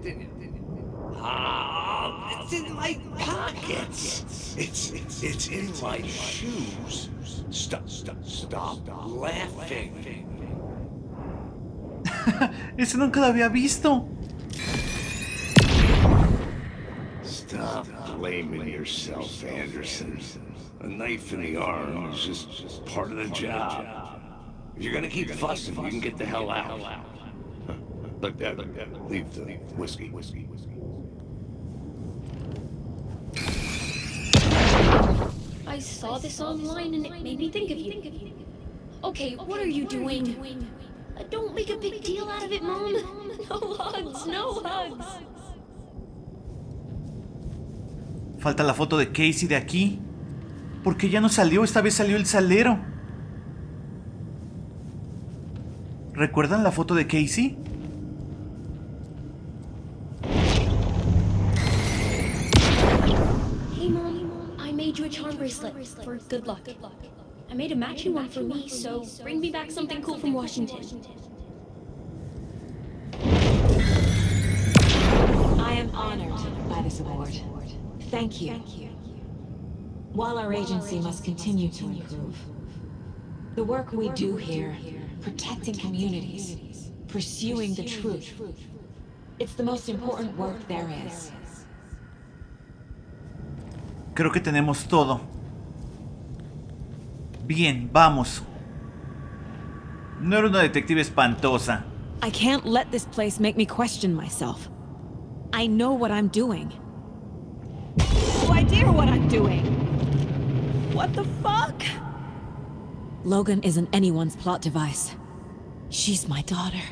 It's in my pockets. It's in my shoes. Stop laughing. Ese nunca lo había visto. Stop blaming yourself, Anderson. A knife in the arm is just part of the job. If you're gonna keep fussing, you can get the hell out. Look, leave the whiskey. I saw this online and it made me think of you. Okay, what are you doing? Don't make a big deal out of it, Mom. No hugs, no hugs. Falta la foto de Casey de aquí. Porque ya no salió, esta vez salió el salero. ¿Recuerdan la foto de Casey? Hey, Mom, I made you a charm bracelet for good luck. I made a matching one for me, so bring me back something cool from Washington. I am honored by this award. Thank you. While our agency must continue to improve, the work we do here, protecting communities, pursuing the truth, it's the most important work there is. Creo que tenemos todo. Bien, vamos. No era una detective espantosa. I can't let this place make me question myself. I know what I'm doing. No idea what I'm doing. What the fuck? Logan isn't anyone's plot device. She's my daughter.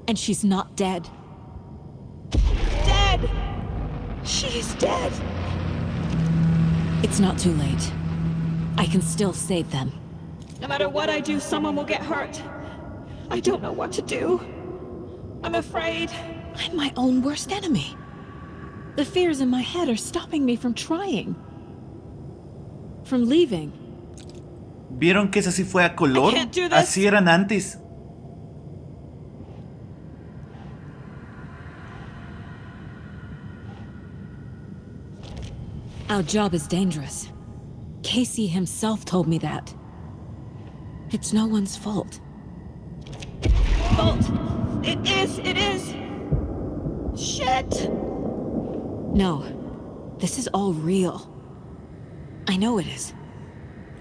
And she's not dead. Dead! She's dead! It's not too late. I can still save them. No matter what I do, someone will get hurt. I don't know what to do. I'm afraid. I'm my own worst enemy. The fears in my head are stopping me from trying. From leaving. ¿Vieron que esa sí fue a color? Así eran antes. Our job is dangerous. Casey himself told me that. It's no one's fault. Fault! It is! Shit! No. This is all real. I know it is.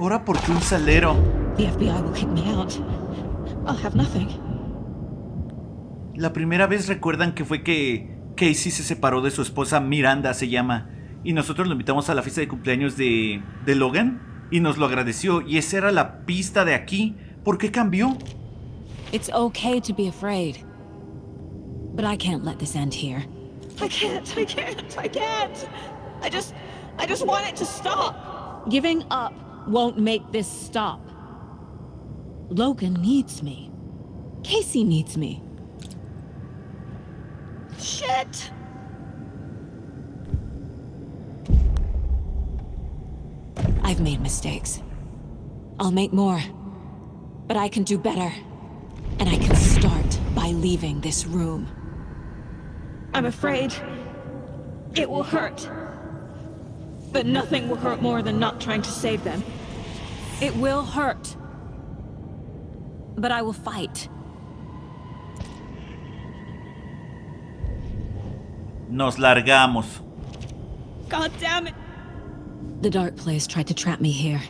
Ahora, ¿por qué un salero? The FBI will kick me out. I'll have nothing. La primera vez recuerdan que fue que Casey se separó de su esposa, Miranda se llama, y nosotros lo invitamos a la fiesta de cumpleaños de Logan y nos lo agradeció, y esa era la pista de aquí. ¿Por qué cambió? It's okay to be afraid. But I can't let this end here. I can't. I just want it to stop. Giving up won't make this stop. Logan needs me. Casey needs me. Shit! I've made mistakes. I'll make more. But I can do better. And I can start by leaving this room. I'm afraid it will hurt. But nothing will hurt more than not trying to save them. It will hurt. But I will fight. Nos largamos. God damn it! The dark place tried to trap me here.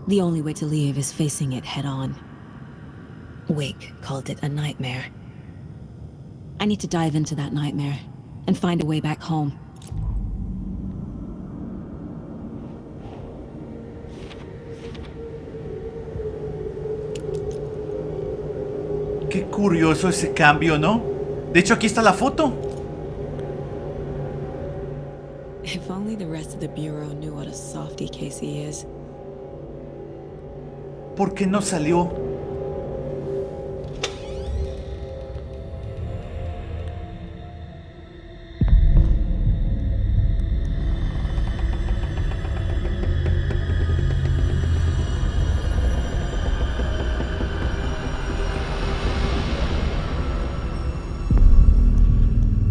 The only way to leave is facing it head on. Wake called it a nightmare. I need to dive into that nightmare and find a way back home. Qué curioso ese cambio, ¿no? De hecho, aquí está la foto. If only the rest of the Bureau knew what a softie Casey is. ¿Por qué no salió?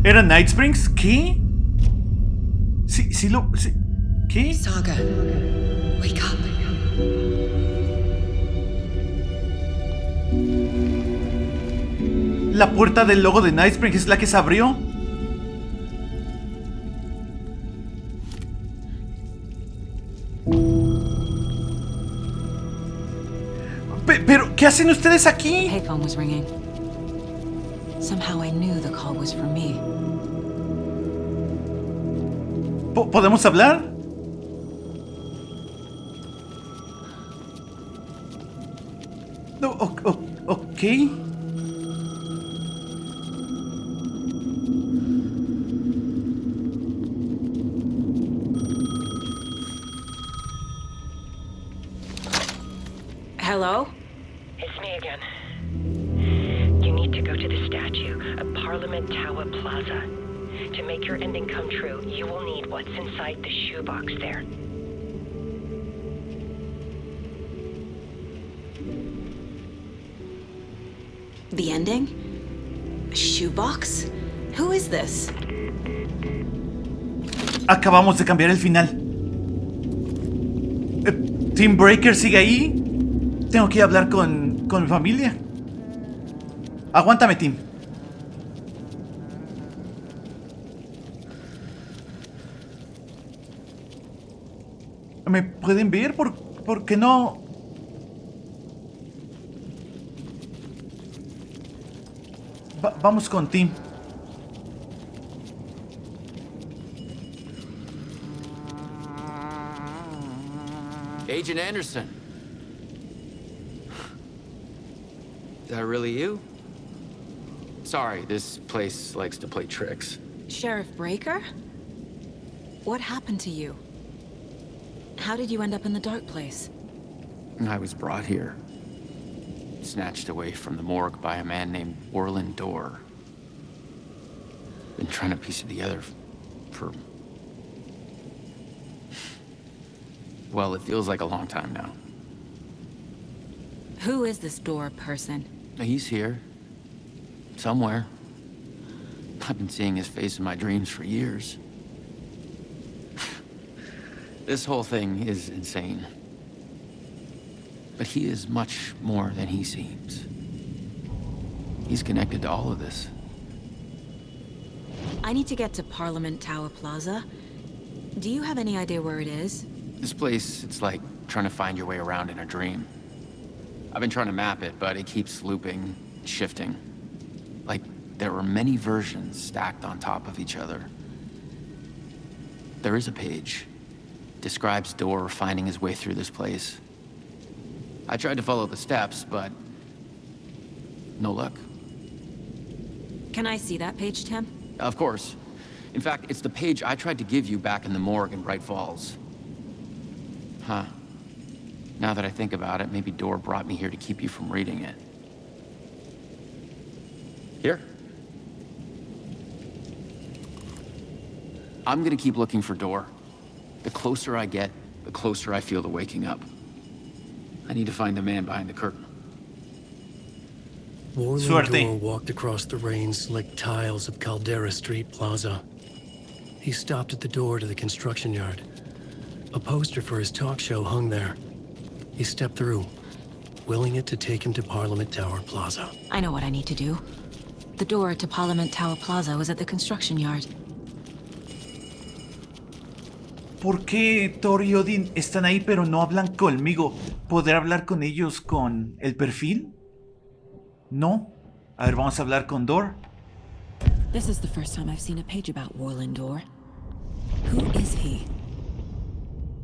¿Era Night Springs? ¿Qué? Sí lo... Sí. ¿Qué? Saga, wake up. La puerta del logo de Night Springs es la que se abrió. Pero, ¿qué hacen ustedes aquí? Payphone was ringing. Somehow I knew the call was for me. ¿Podemos hablar? No, ok. Hello? It's me again. You need to go to the statue at Parliament Tower Plaza. To make your ending come true, you will need what's inside the shoebox there. The ending? A shoebox? Who is this? Acabamos de cambiar el final. Team Breaker sigue ahí. Tengo que ir a hablar con mi familia. Aguántame, Tim. ¿Me pueden ver? ¿Por qué no? Vamos con Tim. Agent Anderson. Is that really you? Sorry, this place likes to play tricks. Sheriff Breaker? What happened to you? How did you end up in the dark place? I was brought here. Snatched away from the morgue by a man named Orland Dorr. Been trying to piece it together for... well, it feels like a long time now. Who is this Dorr person? He's here. Somewhere. I've been seeing his face in my dreams for years. This whole thing is insane. But he is much more than he seems. He's connected to all of this. I need to get to Parliament Tower Plaza. Do you have any idea where it is? This place, it's like trying to find your way around in a dream. I've been trying to map it, but it keeps looping, shifting. Like there were many versions stacked on top of each other. There is a page. Describes Dorr finding his way through this place. I tried to follow the steps, but no luck. Can I see that page, Tim? Of course. In fact, it's the page I tried to give you back in the morgue in Bright Falls. Huh. Now that I think about it, maybe Dorr brought me here to keep you from reading it. Here. I'm gonna keep looking for Dorr. The closer I get, the closer I feel to waking up. I need to find the man behind the curtain. Warland Door walked across the rain-slicked tiles of Caldera Street Plaza. He stopped at the door to the construction yard. A poster for his talk show hung there. He stepped through, willing it to take him to Parliament Tower Plaza. I know what I need to do. The door to Parliament Tower Plaza was at the construction yard. ¿Por qué Thor y Odin están ahí pero no hablan conmigo? ¿Podré hablar con ellos con el perfil? No. A ver, vamos a hablar con Dor. This is the first time I've seen a page about Warland Door. Who is he?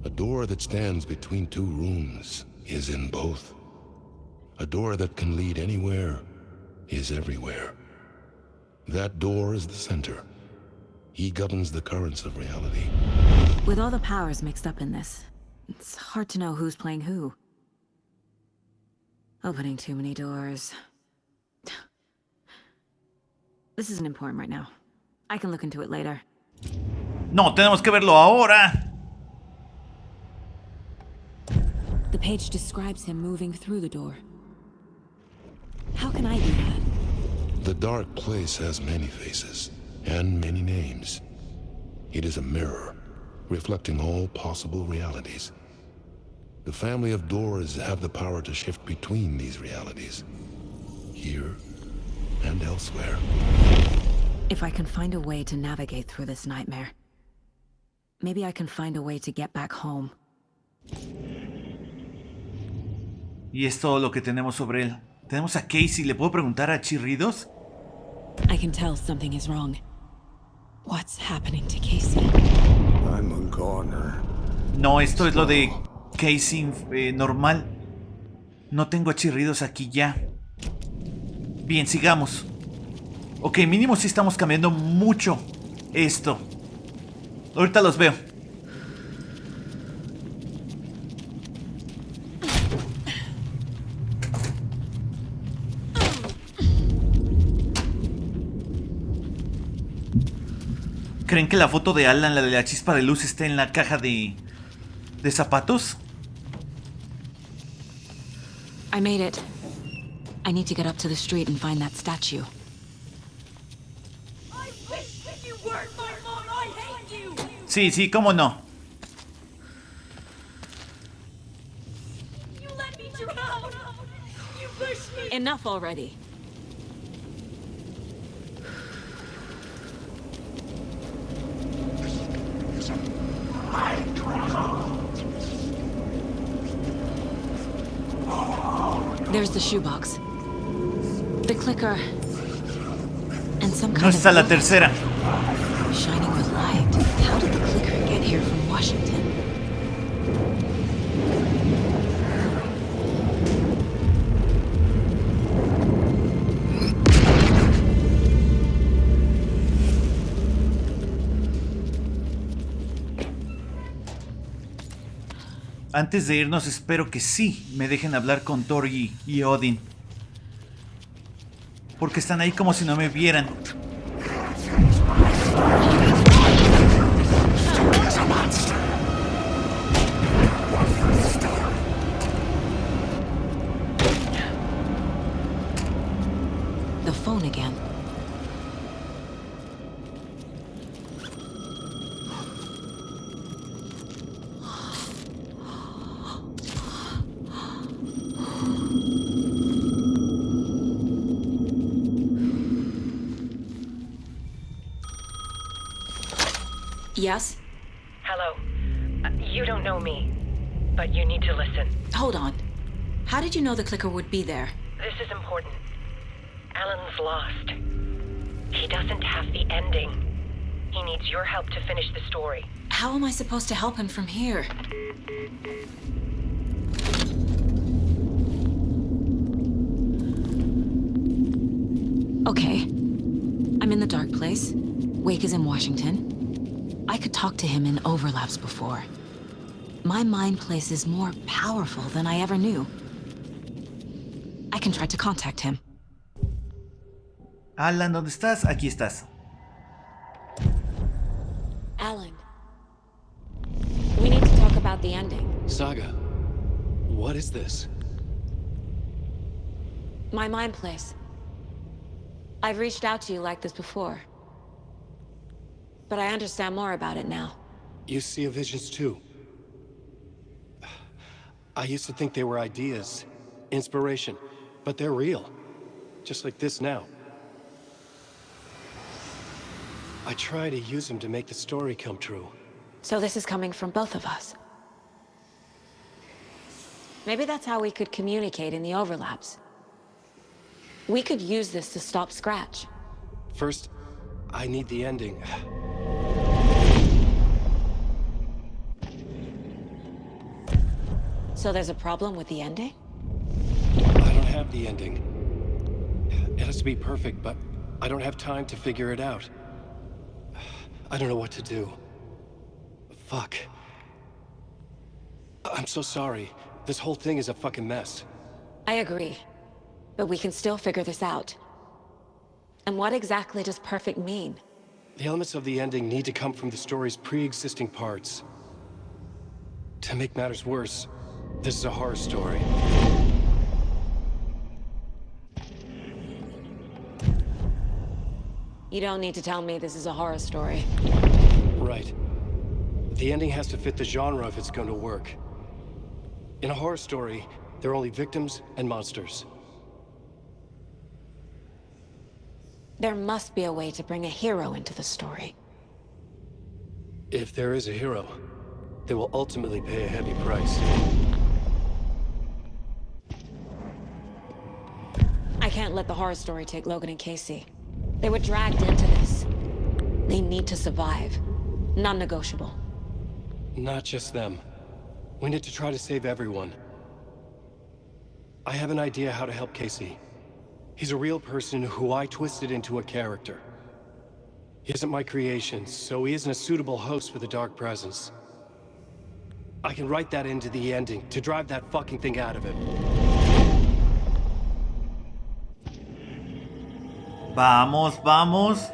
A door that stands between two rooms is in both. A door that can lead anywhere is everywhere. That door is the center. He governs the currents of reality. With all the powers mixed up in this, it's hard to know who's playing who. Opening too many doors. This isn't important right now. I can look into it later. No, tenemos que verlo ahora. The page describes him moving through the door. How can I do that? The dark place has many faces and many names. It is a mirror, reflecting all possible realities. The family of doors have the power to shift between these realities, here and elsewhere. If I can find a way to navigate through this nightmare, maybe I can find a way to get back home. Y es todo lo que tenemos sobre él. Tenemos a Casey. ¿Le puedo preguntar a Chirridos? I can tell something is wrong. What's happening to Casey? I'm a goner. No, esto es lo de Casey normal. No tengo a Chirridos aquí ya. Bien, sigamos. Ok, mínimo sí estamos cambiando mucho esto. Ahorita los veo. ¿Creen que la foto de Alan, la de la chispa de luz, esté en la caja de zapatos? I made it. I need to get up to the street and find that statue. I wish that you weren't my mom. I hate you. Sí, sí, cómo no. You let me drown. You pushed me. Enough already. There's the shoebox, the clicker, and some kind No está la tercera. shining with light. How did the clicker get here from Washington? Antes de irnos, espero que sí me dejen hablar con Thor y Odin. Porque están ahí como si no me vieran. The phone again. Yes? Hello. You don't know me, but you need to listen. Hold on. How did you know the clicker would be there? This is important. Alan's lost. He doesn't have the ending. He needs your help to finish the story. How am I supposed to help him from here? Okay. I'm in the dark place. Wake is in Washington. I could talk to him in overlaps before. My mind place is more powerful than I ever knew. I can try to contact him. Alan, ¿dónde estás? Aquí estás. Alan. We need to talk about the ending. Saga, what is this? My mind place. I've reached out to you like this before. But I understand more about it now. You see visions too. I used to think they were ideas, inspiration, but they're real. Just like this now. I try to use them to make the story come true. So this is coming from both of us. Maybe that's how we could communicate in the overlaps. We could use this to stop Scratch. First, I need the ending. So there's a problem with the ending? I don't have the ending. It has to be perfect, but I don't have time to figure it out. I don't know what to do. Fuck. I'm so sorry. This whole thing is a fucking mess. I agree. But we can still figure this out. And what exactly does perfect mean? The elements of the ending need to come from the story's pre-existing parts. To make matters worse, this is a horror story. You don't need to tell me this is a horror story. Right. The ending has to fit the genre if it's going to work. In a horror story, there are only victims and monsters. There must be a way to bring a hero into the story. If there is a hero, they will ultimately pay a heavy price. I can't let the horror story take Logan and Casey. They were dragged into this. They need to survive. Non-negotiable. Not just them. We need to try to save everyone. I have an idea how to help Casey. He's a real person who I twisted into a character. He isn't my creation, so he isn't a suitable host for the Dark Presence. I can write that into the ending to drive that fucking thing out of him. Vamos, vamos.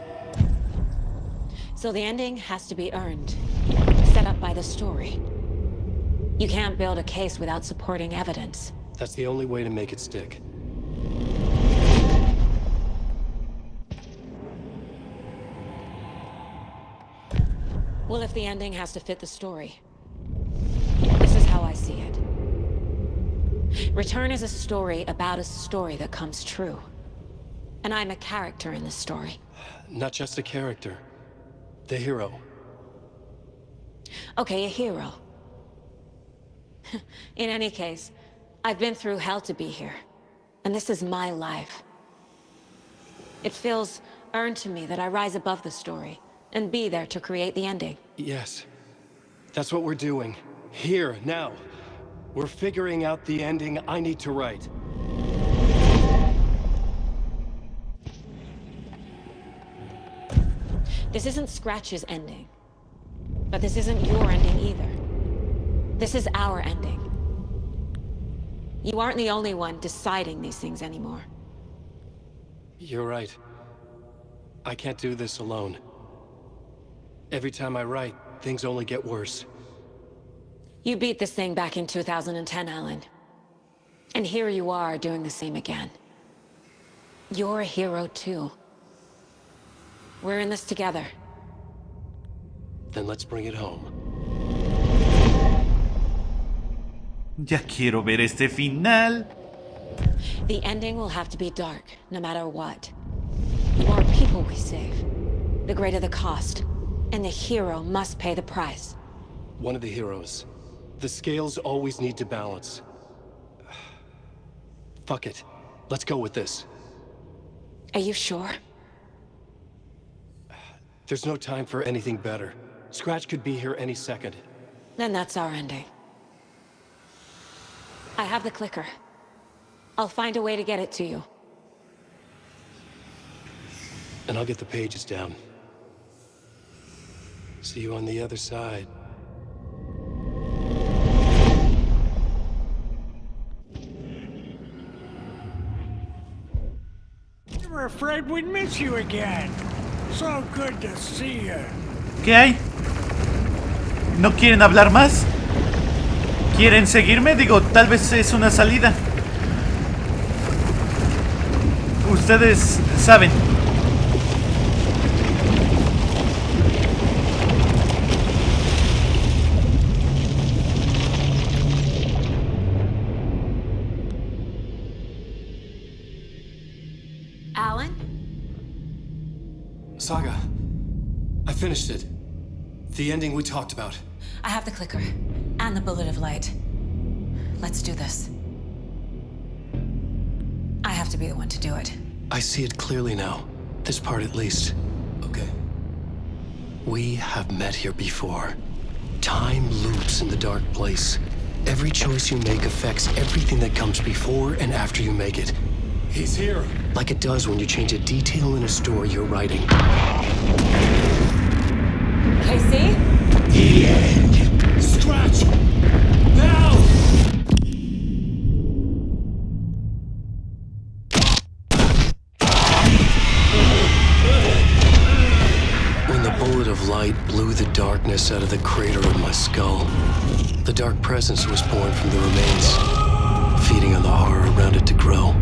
So the ending has to be earned. Set up by the story. You can't build a case without supporting evidence. That's the only way to make it stick. Well, if the ending has to fit the story. This is how I see it. Return is a story about a story that comes true. And I'm a character in this story. Not just a character. The hero. Okay, a hero. In any case, I've been through hell to be here. And this is my life. It feels earned to me that I rise above the story and be there to create the ending. Yes. That's what we're doing. Here, now. We're figuring out the ending I need to write. This isn't Scratch's ending. But this isn't your ending either. This is our ending. You aren't the only one deciding these things anymore. You're right. I can't do this alone. Every time I write, things only get worse. You beat this thing back in 2010, Alan. And here you are doing the same again. You're a hero too. We're in this together. Then let's bring it home. Ya quiero ver este final. The ending will have to be dark, no matter what. The more people we save, the greater the cost. And the hero must pay the price. One of the heroes. The scales always need to balance. Fuck it. Let's go with this. Are you sure? There's no time for anything better. Scratch could be here any second. Then that's our ending. I have the clicker. I'll find a way to get it to you. And I'll get the pages down. See you on the other side. We were afraid we'd miss you again. So good to see you. ¿Qué hay? ¿No quieren hablar más? ¿Quieren seguirme? Digo, tal vez es una salida. Ustedes saben. Alan? Saga, I finished it. The ending we talked about. I have the clicker and the bullet of light. Let's do this. I have to be the one to do it. I see it clearly now. This part at least. Okay. We have met here before. Time loops in the dark place. Every choice you make affects everything that comes before and after you make it. He's here. Like it does when you change a detail in a story you're writing. Casey? The end. Scratch! Now! When the bullet of light blew the darkness out of the crater of my skull, the dark presence was born from the remains, feeding on the horror around it to grow.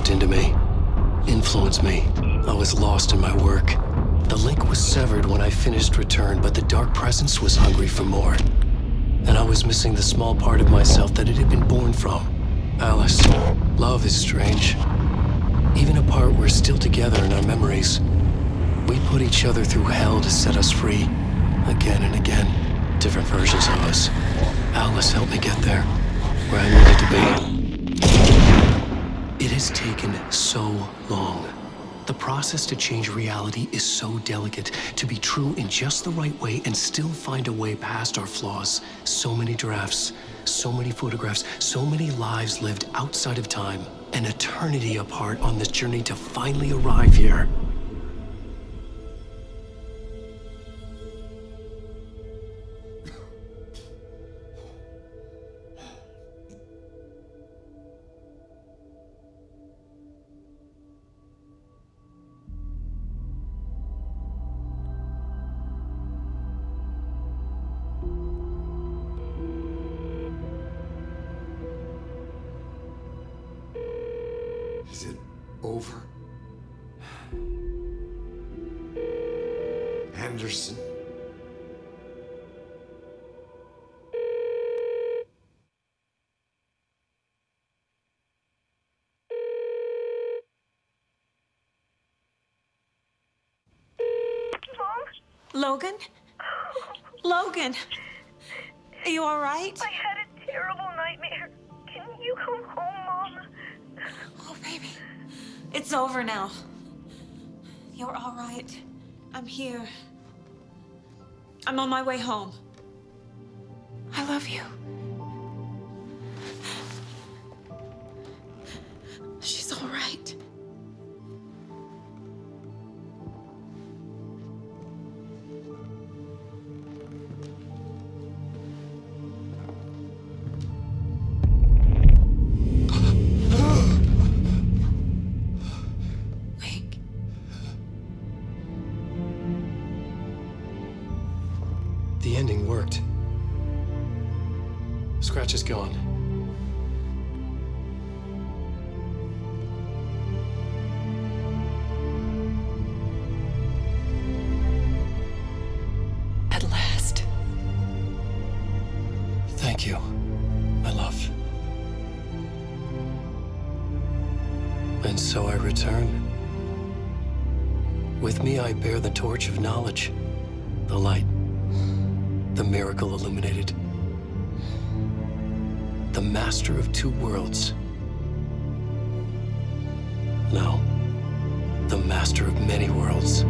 Into me, influenced me. I was lost in my work. The link was severed when I finished Return, but the dark presence was hungry for more. And I was missing the small part of myself that it had been born from. Alice, love is strange. Even apart, we're still together in our memories. We put each other through hell to set us free. Again and again. Different versions of us. Alice helped me get there, where I needed to be. It has taken so long. The process to change reality is so delicate, to be true in just the right way and still find a way past our flaws. So many drafts, so many photographs, so many lives lived outside of time, an eternity apart on this journey to finally arrive here. Is it over? Anderson? Logan? Logan! Are you alright? I had a terrible nightmare. Can you come home, Mom? Oh, baby. It's over now. You're alright. I'm here. I'm on my way home. I love you. She's alright. The ending worked. Scratch is gone. At last. Thank you, my love. And so I return. With me I bear the torch of knowledge, the light. The miracle illuminated. The master of two worlds. No, the master of many worlds.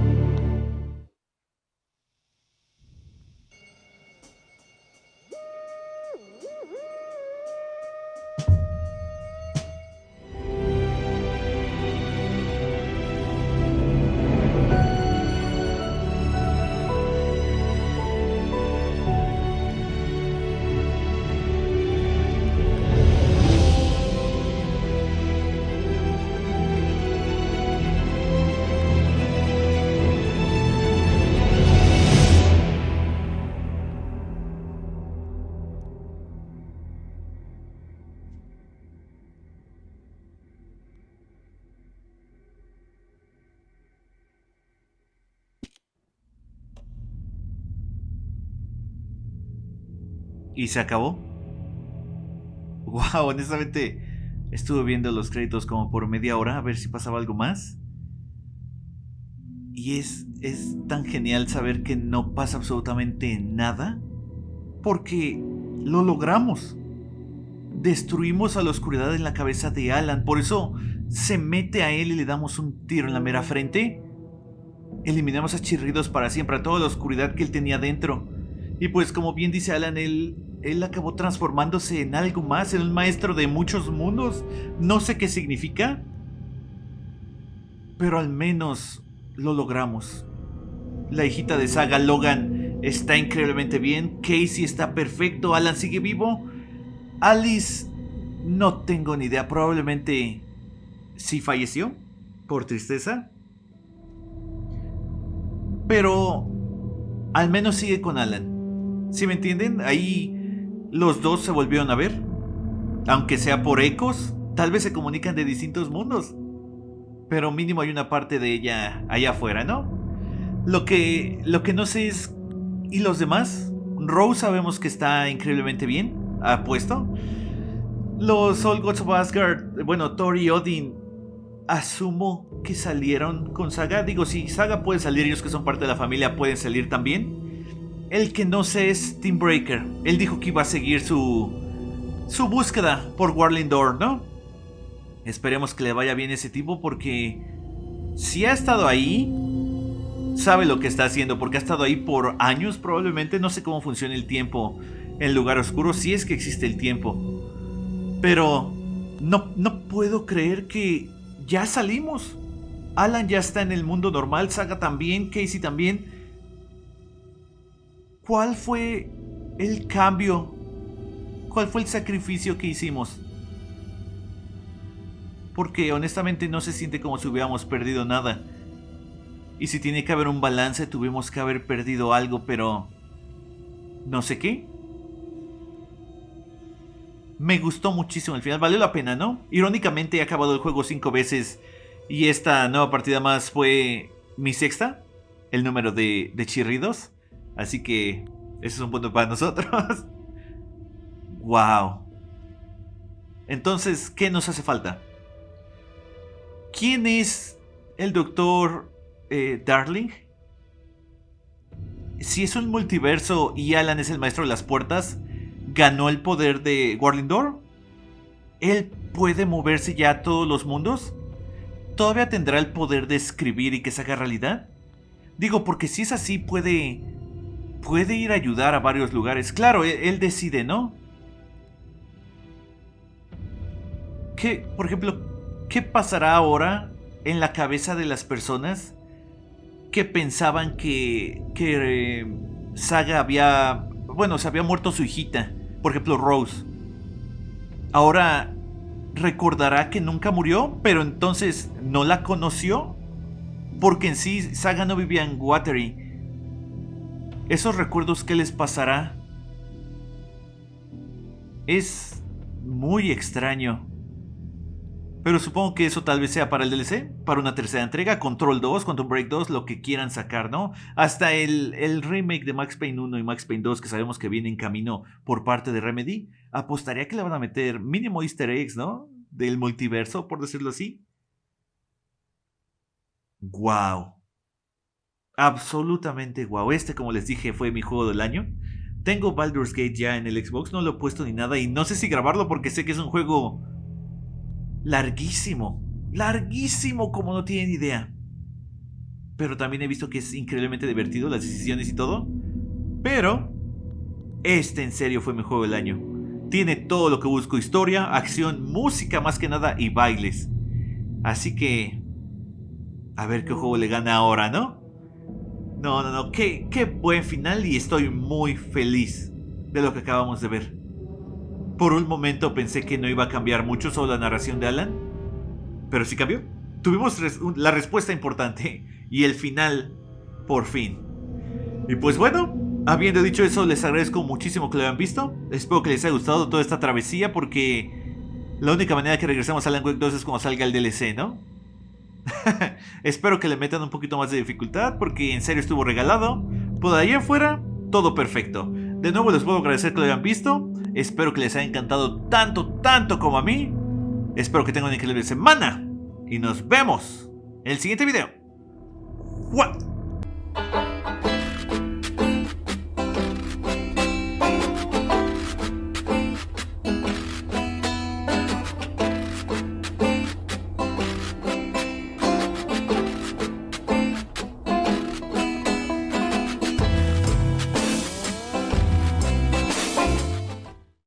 ¿Y se acabó? Wow, honestamente estuve viendo los créditos como por media hora a ver si pasaba algo más. Y es tan genial saber que no pasa absolutamente nada. Porque lo logramos. Destruimos a la oscuridad en la cabeza de Alan. Por eso se mete a él y le damos un tiro en la mera frente. Eliminamos a Chirridos para siempre, a toda la oscuridad que él tenía dentro. Y pues como bien dice Alan, él acabó transformándose en algo más, en un maestro de muchos mundos. No sé qué significa, pero al menos lo logramos. La hijita de Saga, Logan, está increíblemente bien. Casey está perfecto. Alan sigue vivo. Alice, no tengo ni idea. Probablemente sí falleció por tristeza. Pero al menos sigue con Alan. ¿Sí me entienden? Ahí los dos se volvieron a ver. Aunque sea por ecos, tal vez se comunican de distintos mundos. Pero mínimo hay una parte de ella allá afuera, ¿no? Lo que no sé es... ¿Y los demás? Rose sabemos que está increíblemente bien. ¿Ha puesto? Los All Gods of Asgard, bueno, Thor y Odin, asumo que salieron con Saga. Digo, si Saga puede salir, ellos que son parte de la familia pueden salir también. El que no sé es Team Breaker. Él dijo que iba a seguir su búsqueda por Warlindor, ¿no? Esperemos que le vaya bien ese tipo, porque si ha estado ahí, sabe lo que está haciendo, porque ha estado ahí por años probablemente. No sé cómo funciona el tiempo en lugar oscuro, si es que existe el tiempo. Pero no puedo creer que ya salimos. Alan ya está en el mundo normal, Saga también, Casey también. ¿Cuál fue el cambio? ¿Cuál fue el sacrificio que hicimos? Porque honestamente no se siente como si hubiéramos perdido nada. Y si tiene que haber un balance, tuvimos que haber perdido algo, pero no sé qué. Me gustó muchísimo el final, valió la pena, ¿no? Irónicamente he acabado el juego 5 veces y esta nueva partida más fue mi sexta, el número de chirridos. Así que eso es un punto para nosotros. Wow. Entonces, ¿qué nos hace falta? ¿Quién es el doctor Darling? Si es un multiverso y Alan es el maestro de las puertas, ¿ganó el poder de Warlindor? ¿Él puede moverse ya a todos los mundos? ¿Todavía tendrá el poder de escribir y que se haga realidad? Digo, porque si es así puede ir a ayudar a varios lugares. Claro, él decide, ¿no? Por ejemplo, ¿qué pasará ahora en la cabeza de las personas que pensaban que Saga había... Bueno, se había muerto su hijita? Por ejemplo, Rose. Ahora recordará que nunca murió, pero entonces no la conoció. Porque en sí Saga no vivía en Watery. ¿Esos recuerdos qué les pasará? Es muy extraño. Pero supongo que eso tal vez sea para el DLC, para una tercera entrega, Control 2, Quantum Break 2, lo que quieran sacar, ¿no? Hasta el remake de Max Payne 1 y Max Payne 2, que sabemos que viene en camino por parte de Remedy, apostaría que le van a meter mínimo easter eggs, ¿no? Del multiverso, por decirlo así. ¡Wow! Absolutamente wow. Este, como les dije, fue mi juego del año. Tengo Baldur's Gate ya en el Xbox, no lo he puesto ni nada y no sé si grabarlo porque sé que es un juego larguísimo. Larguísimo como no tienen idea. Pero también he visto que es increíblemente divertido, las decisiones y todo. Pero este en serio fue mi juego del año. Tiene todo lo que busco: historia, acción, música más que nada y bailes. Así que a ver qué juego le gana ahora, ¿no? No, qué buen final y estoy muy feliz de lo que acabamos de ver. Por un momento pensé que no iba a cambiar mucho solo la narración de Alan, pero sí cambió. Tuvimos la respuesta importante y el final, por fin. Y pues bueno, habiendo dicho eso, les agradezco muchísimo que lo hayan visto. Espero que les haya gustado toda esta travesía, porque la única manera que regresemos a Alan Wake 2 es cuando salga el DLC, ¿no? Espero que le metan un poquito más de dificultad, porque en serio estuvo regalado. Por ahí afuera, todo perfecto. De nuevo les puedo agradecer que lo hayan visto. Espero que les haya encantado tanto como a mí. Espero que tengan una increíble semana. Y nos vemos en el siguiente video. ¡Guau!